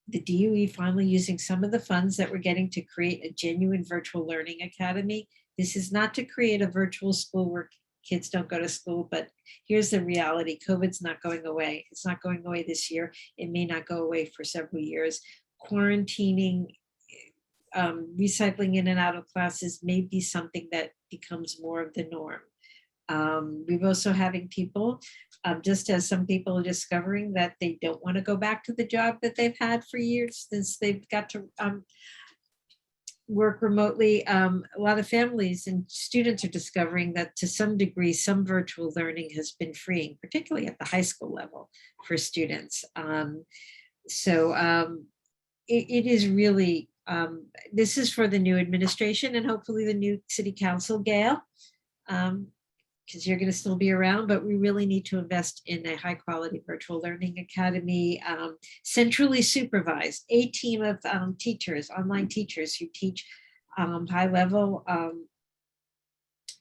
the DOE finally using some of the funds that we're getting to create a genuine virtual learning academy. This is not to create a virtual school where kids don't go to school, but here's the reality. COVID's not going away. It's not going away this year. It may not go away for several years. Quarantining, recycling in and out of classes may be something that becomes more of the norm. We're also having people, just as some people are discovering that they don't want to go back to the job that they've had for years since they've got to work remotely. A lot of families and students are discovering that to some degree, some virtual learning has been freeing, particularly at the high school level for students. It is really, this is for the new administration and hopefully the new city council, Gail, because you're going to still be around, but we really need to invest in a high quality virtual learning academy, centrally supervised, a team of teachers, online teachers who teach high level,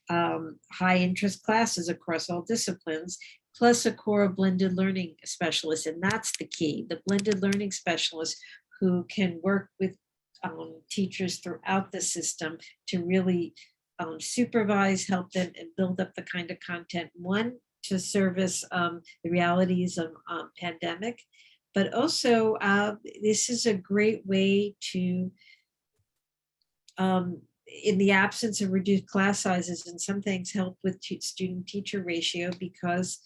high interest classes across all disciplines, plus a core of blended learning specialists. And that's the key, the blended learning specialists who can work with teachers throughout the system to really supervise, help them, and build up the kind of content, one, to service the realities of pandemic, but also this is a great way to, in the absence of reduced class sizes and some things, help with student-teacher ratio, because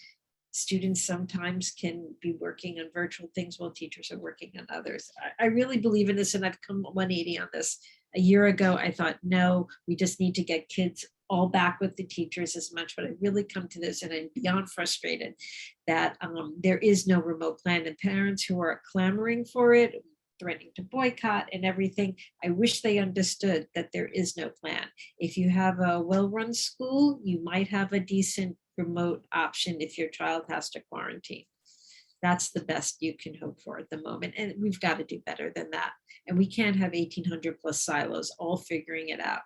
students sometimes can be working on virtual things while teachers are working on others. I really believe in this, and I've come 180 on this. A year ago, I thought, no, we just need to get kids all back with the teachers as much, but I really come to this and I'm beyond frustrated that there is no remote plan, and parents who are clamoring for it, threatening to boycott and everything, I wish they understood that there is no plan. If you have a well-run school, you might have a decent remote option if your child has to quarantine. That's the best you can hope for at the moment. And we've got to do better than that. And we can't have 1,800 plus silos all figuring it out.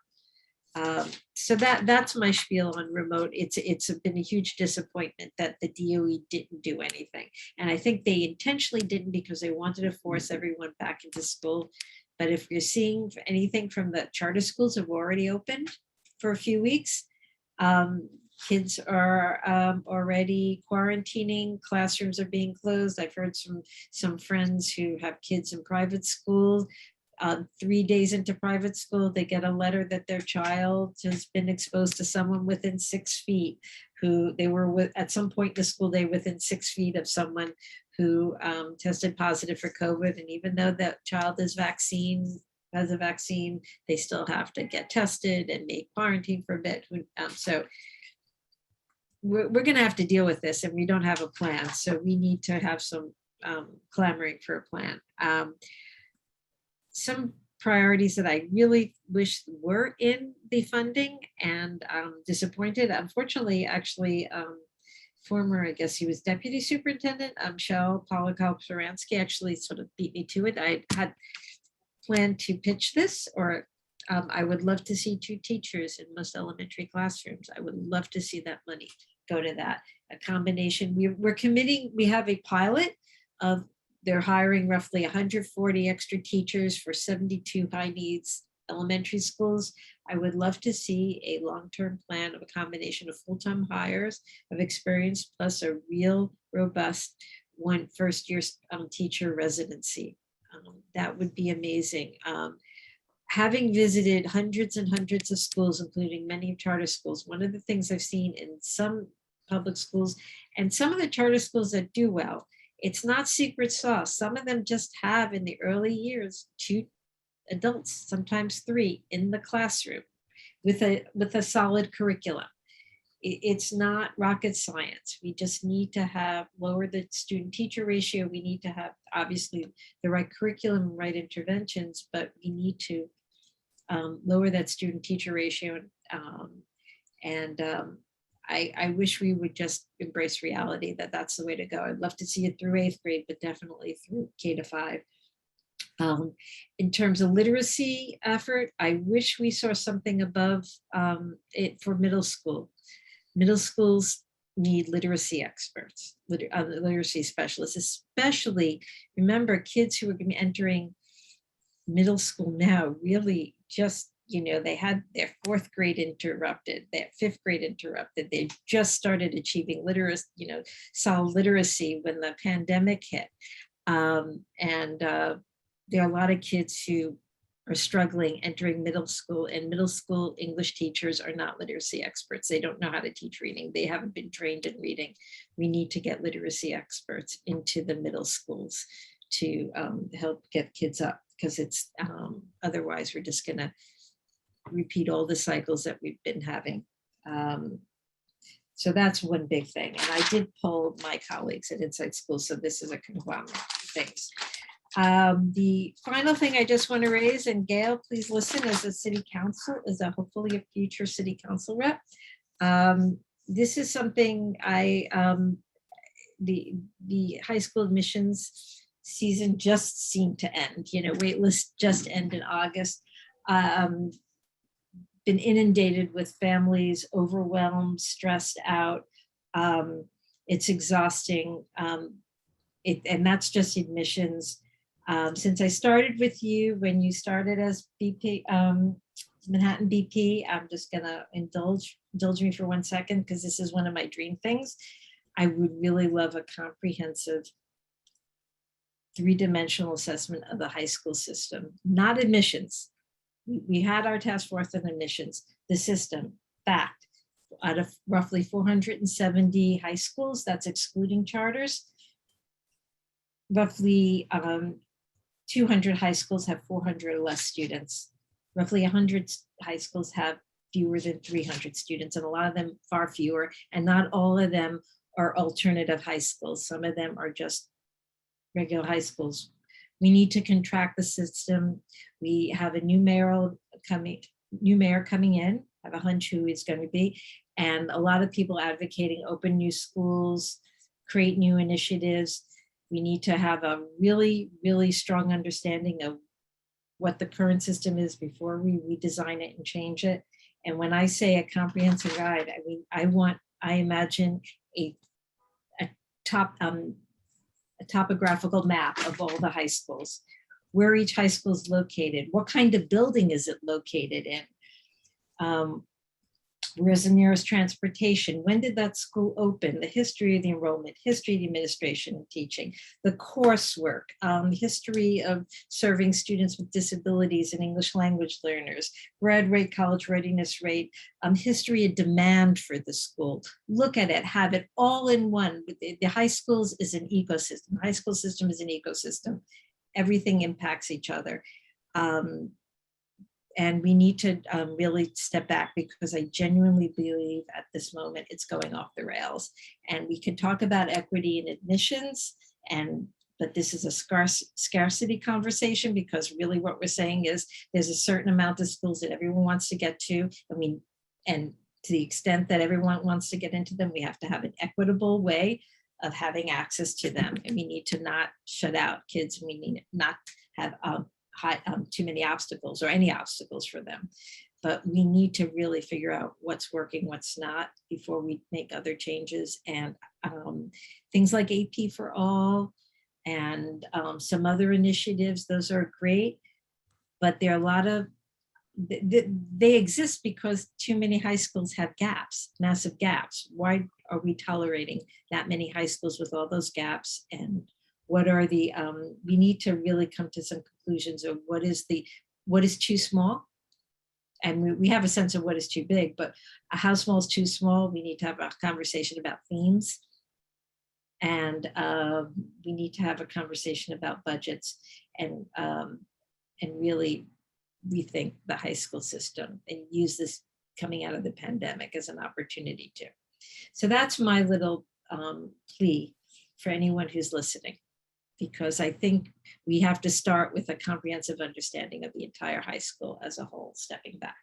So that's my spiel on remote. It's been a huge disappointment that the DOE didn't do anything. And I think they intentionally didn't because they wanted to force everyone back into school. But if you're seeing anything from the charter schools have already opened for a few weeks, kids are already quarantining, classrooms are being closed. I've heard some friends who have kids in private school. 3 days into private school, they get a letter that their child has been exposed to someone within 6 feet, who they were with at some point in the school day within 6 feet of someone who tested positive for COVID. And even though that child is has a vaccine, they still have to get tested and make quarantine for a bit. So we're going to have to deal with this, and we don't have a plan. So we need to have some clamoring for a plan. Some priorities that I really wish were in the funding, and I'm disappointed. Unfortunately, actually, former, I guess he was deputy superintendent, Shel Polakov-Saransky actually sort of beat me to it. I had planned to pitch this, or I would love to see 2 teachers in most elementary classrooms. I would love to see that money go to that. A combination, we're committing, we have a pilot of, they're hiring roughly 140 extra teachers for 72 high needs elementary schools. I would love to see a long-term plan of a combination of full-time hires of experience plus a real robust first-year teacher residency. That would be amazing. Having visited hundreds and hundreds of schools, including many charter schools, one of the things I've seen in some public schools and some of the charter schools that do well, it's not secret sauce. Some of them just have in the early years 2 adults, sometimes 3 in the classroom with a solid curriculum. It's not rocket science. We just need to lower the student teacher ratio. We need to have obviously the right curriculum, right interventions, but we need to lower that student teacher ratio. I wish we would just embrace reality that that's the way to go. I'd love to see it through 8th grade, but definitely through K-5. In terms of literacy effort, I wish we saw something above it for middle school. Middle schools need literacy experts, literacy specialists, especially, remember, kids who are going to be entering middle school now really just, they had their 4th grade interrupted, their 5th grade interrupted. They just started achieving literacy, solid literacy when the pandemic hit. There are a lot of kids who are struggling entering middle school, and middle school English teachers are not literacy experts. They don't know how to teach reading. They haven't been trained in reading. We need to get literacy experts into the middle schools to help get kids up, because it's otherwise we're just going to repeat all the cycles that we've been having. So that's one big thing. And I did poll my colleagues at Inside School, so this is a conglomerate of things. The final thing I just want to raise, and Gail, please listen, as a city council, as a hopefully a future city council rep. This is something the high school admissions season just seemed to end. Wait list just ended in August. Been inundated with families, overwhelmed, stressed out. It's exhausting. And that's just admissions. Since I started with you, when you started as BP, Manhattan BP, I'm just gonna indulge me for 1 second, because this is one of my dream things. I would really love a comprehensive 3-dimensional assessment of the high school system, not admissions. We had our task force on admissions, the system, fact, out of roughly 470 high schools, that's excluding charters, roughly 200 high schools have 400 or less students. Roughly 100 high schools have fewer than 300 students, and a lot of them far fewer, and not all of them are alternative high schools. Some of them are just regular high schools. We need to contract the system. We have a new mayor coming in. I have a hunch who it's going to be, and a lot of people advocating open new schools, create new initiatives. We need to have a really, really strong understanding of what the current system is before we redesign it and change it. And when I say a comprehensive guide, I mean, I imagine a topographical map of all the high schools, where each high school is located, what kind of building is it located in, where's the nearest transportation, when did that school open, the history of the enrollment, history of the administration and teaching, the coursework, history of serving students with disabilities and English language learners, grad rate, college readiness rate, history of demand for the school. Look at it, have it all in one. The high schools is an ecosystem. The high school system is an ecosystem. Everything impacts each other. And we need to really step back, because I genuinely believe at this moment it's going off the rails. And we can talk about equity in admissions and But this is a scarcity conversation, because really what we're saying is there's a certain amount of schools that everyone wants to get to. And to the extent that everyone wants to get into them, we have to have an equitable way of having access to them. And we need to not shut out kids. We need not have too many obstacles or any obstacles for them. But we need to really figure out what's working, what's not, before we make other changes. And things like AP for All and some other initiatives, those are great. But there are a lot of, they exist because too many high schools have gaps, massive gaps. Why are we tolerating that many high schools with all those gaps? And what are the, we need to really come to some conclusions of what is too small. And we have a sense of what is too big, but how small is too small? We need to have a conversation about themes. And we need to have a conversation about budgets and really rethink the high school system and use this coming out of the pandemic as an opportunity to. So that's my little plea for anyone who's listening, because I think we have to start with a comprehensive understanding of the entire high school as a whole, stepping back.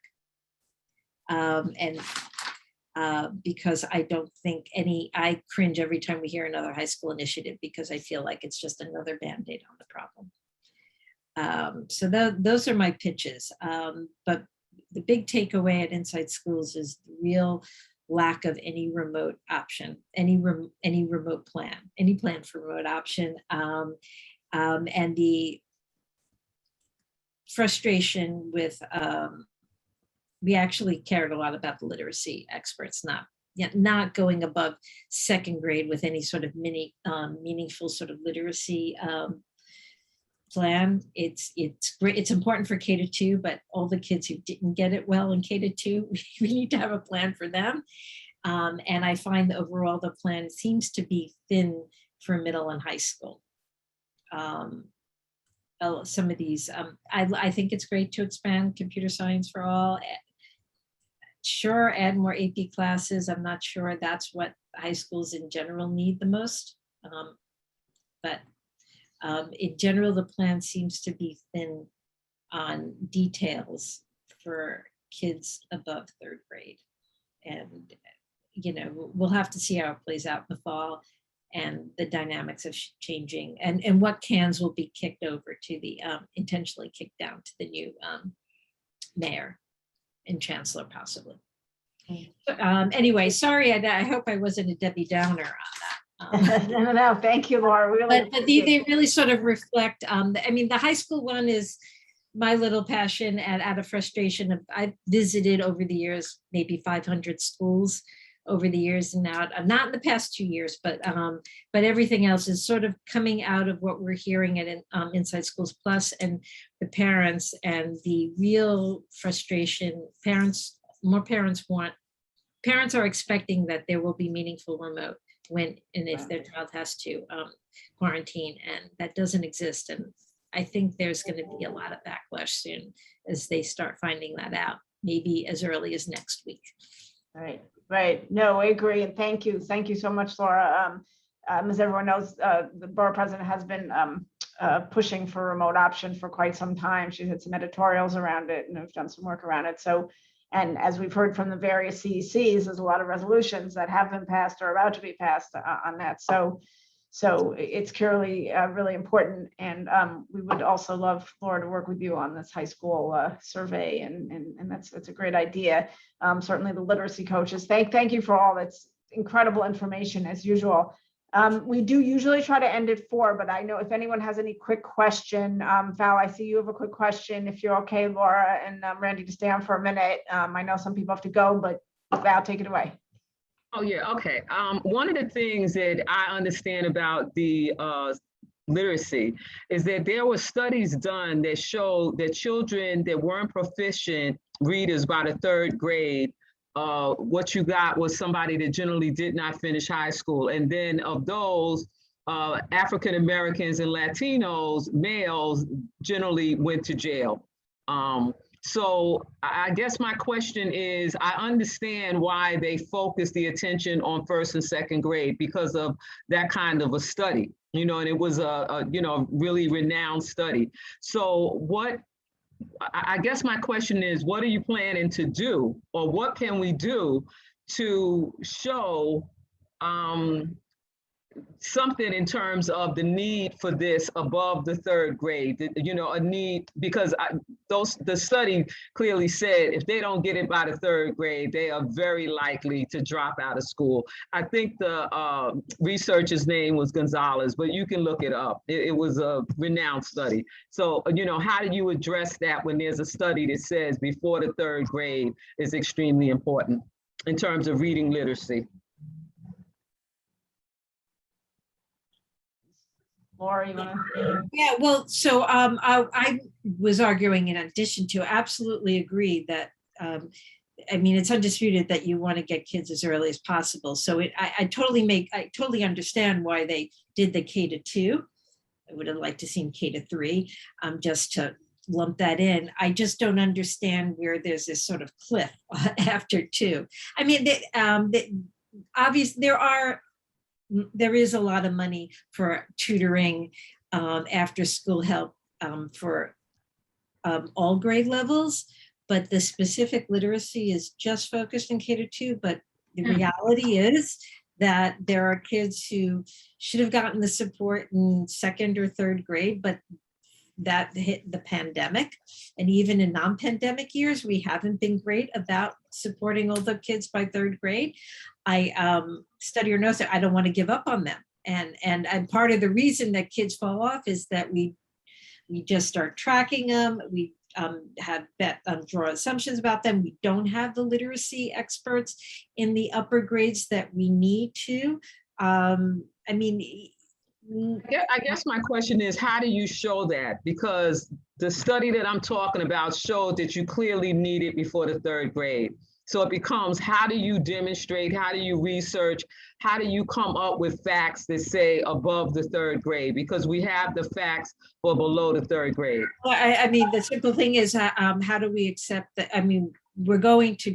Because I don't think I cringe every time we hear another high school initiative, because I feel like it's just another Band-Aid on the problem. So those are my pitches. But the big takeaway at Inside Schools is the real lack of any remote option, any remote plan, any plan for remote option, and the frustration with, we actually cared a lot about the literacy experts, not going above second grade with any sort of meaningful sort of literacy plan. It's great. It's important for K-2, but all the kids who didn't get it well in K-2, we need to have a plan for them. And I find that overall the plan seems to be thin for middle and high school. Some of these, I think it's great to expand computer science for all. Sure, add more AP classes. I'm not sure that's what high schools in general need the most. But in general, the plan seems to be thin on details for kids above third grade. And, we'll have to see how it plays out in the fall and the dynamics of changing and what cans will be kicked over to the, intentionally kicked down to the new mayor and chancellor possibly. Anyway, sorry, I hope I wasn't a Debbie Downer on that. No, thank you, Laura. But they really sort of reflect, the high school one is my little passion, and out of frustration, I've visited over the years, maybe 500 schools over the years, and now, not in the past 2 years, but everything else is sort of coming out of what we're hearing at Inside Schools Plus and the parents, and the real frustration. Parents are expecting that there will be meaningful remote when and if their child has to quarantine, and that doesn't exist. And I think there's going to be a lot of backlash soon as they start finding that out, maybe as early as next week. Right. No, I agree. And thank you so much, Laura. As everyone knows, the borough president has been pushing for a remote option for quite some time. She's had some editorials around it and have done some work around it. So, and as we've heard from the various CECs, there's a lot of resolutions that have been passed or about to be passed on that. So it's clearly really important. And we would also love, Laura, to work with you on this high school survey. And that's a great idea. Certainly the literacy coaches. Thank you for all that's incredible information as usual. We do usually try to end at 4, but I know if anyone has any quick question, Val, I see you have a quick question. If you're okay, Laura and Randy, to stay on for a minute. I know some people have to go, but Val, take it away. Oh yeah, okay. One of the things that I understand about the literacy is that there were studies done that showed that children that weren't proficient readers by the 3rd grade, what you got was somebody that generally did not finish high school. And then of those, African Americans and Latinos, males, generally went to jail. So I guess my question is, I understand why they focus the attention on first and second grade because of that kind of a study, you know, and it was a you know, really renowned study. So I guess my question is, what are you planning to do, or what can we do to show something in terms of the need for this above the third grade, you know, a need, because the study clearly said if they don't get it by the third grade, they are very likely to drop out of school. I think the researcher's name was Gonzalez, but you can look it up. It was a renowned study. So, you know, how do you address that when there's a study that says before the third grade is extremely important in terms of reading literacy? Laura, you wanna? Yeah, well, so I was arguing in addition to absolutely agree that, I mean, it's undisputed that you want to get kids as early as possible. So I totally understand why they did the K-2. I would have liked to seen K-3, just to lump that in. I just don't understand where there's this sort of cliff after 2. I mean, obviously there is a lot of money for tutoring, after school help, for all grade levels, but the specific literacy is just focused in K-2. But the reality is that there are kids who should have gotten the support in second or third grade, but that hit the pandemic. And even in non-pandemic years, we haven't been great about supporting all the kids by third grade. I study or know, so I don't want to give up on them. And part of the reason that kids fall off is that we just start tracking them. We have draw assumptions about them. We don't have the literacy experts in the upper grades that we need to. I mean, yeah, I guess my question is, how do you show that? Because the study that I'm talking about showed that you clearly need it before the third grade. So it becomes, how do you demonstrate? How do you research? How do you come up with facts that say above the third grade? Because we have the facts for below the third grade. Well, I mean, the simple thing is, how do we accept that? I mean, we're going to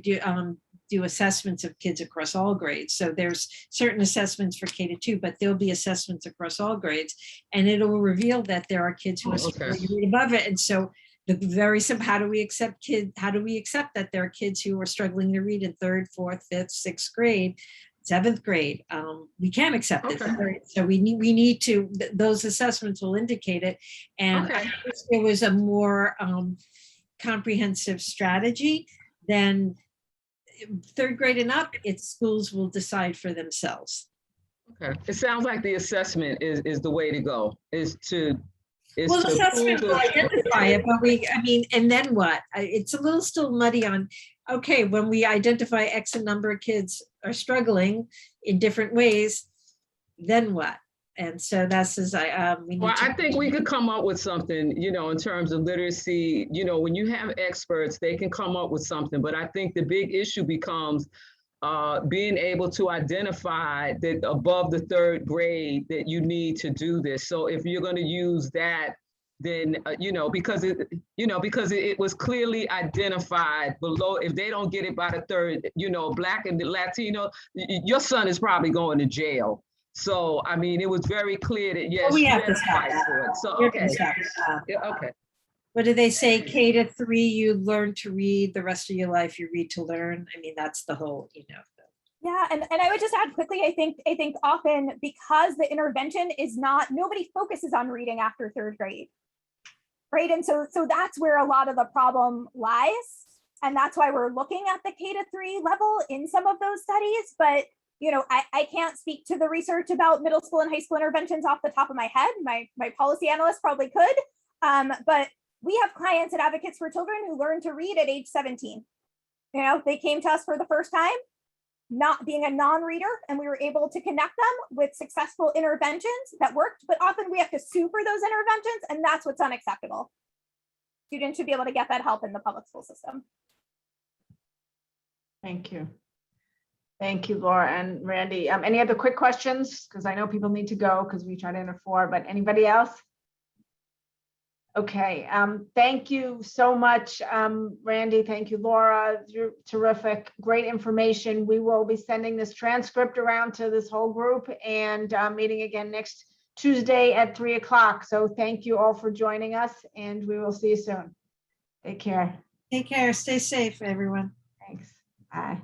do assessments of kids across all grades. So there's certain assessments for K-2, but there'll be assessments across all grades, and it'll reveal that there are kids who are slightly above it. And so the very simple, how do we accept that there are kids who are struggling to read in third, fourth, fifth, sixth grade, seventh grade? We can't accept it. So we need to, those assessments will indicate it. And I wish there was a more comprehensive strategy than third grade and up. It's schools will decide for themselves. Okay, it sounds like the assessment is the way to go, Well, the assessment will identify it, but and then what? It's a little still muddy on, okay, when we identify X number of kids are struggling in different ways, then what? And so that's as I think we could come up with something, you know, in terms of literacy. You know, when you have experts, they can come up with something. But I think the big issue becomes being able to identify that above the third grade that you need to do this. So if you're going to use that, then because it was clearly identified below. If they don't get it by the third, Black and Latino, your son is probably going to jail. So, I mean, it was very clear that, yes, we have to stop that. So, okay. Okay. What do they say? K-3, you learn to read. The rest of your life, you read to learn. I mean, that's the whole, Yeah, and I would just add quickly, I think often because the intervention is not, nobody focuses on reading after third grade, right? And so that's where a lot of the problem lies. And that's why we're looking at the K-3 level in some of those studies. But I can't speak to the research about middle school and high school interventions off the top of my head. My policy analyst probably could, but we have clients at Advocates for Children who learned to read at age 17. They came to us for the first time, not being a non-reader, and we were able to connect them with successful interventions that worked. But often we have to sue for those interventions, and that's what's unacceptable. Students should be able to get that help in the public school system. Thank you. Thank you, Laura and Randy. Any other quick questions? Because I know people need to go because we try to end at 4, but anybody else? Okay, thank you so much, Randy. Thank you, Laura. You're terrific, great information. We will be sending this transcript around to this whole group and meeting again next Tuesday at 3 o'clock. So thank you all for joining us and we will see you soon. Take care. Take care. Stay safe, everyone. Thanks. Bye.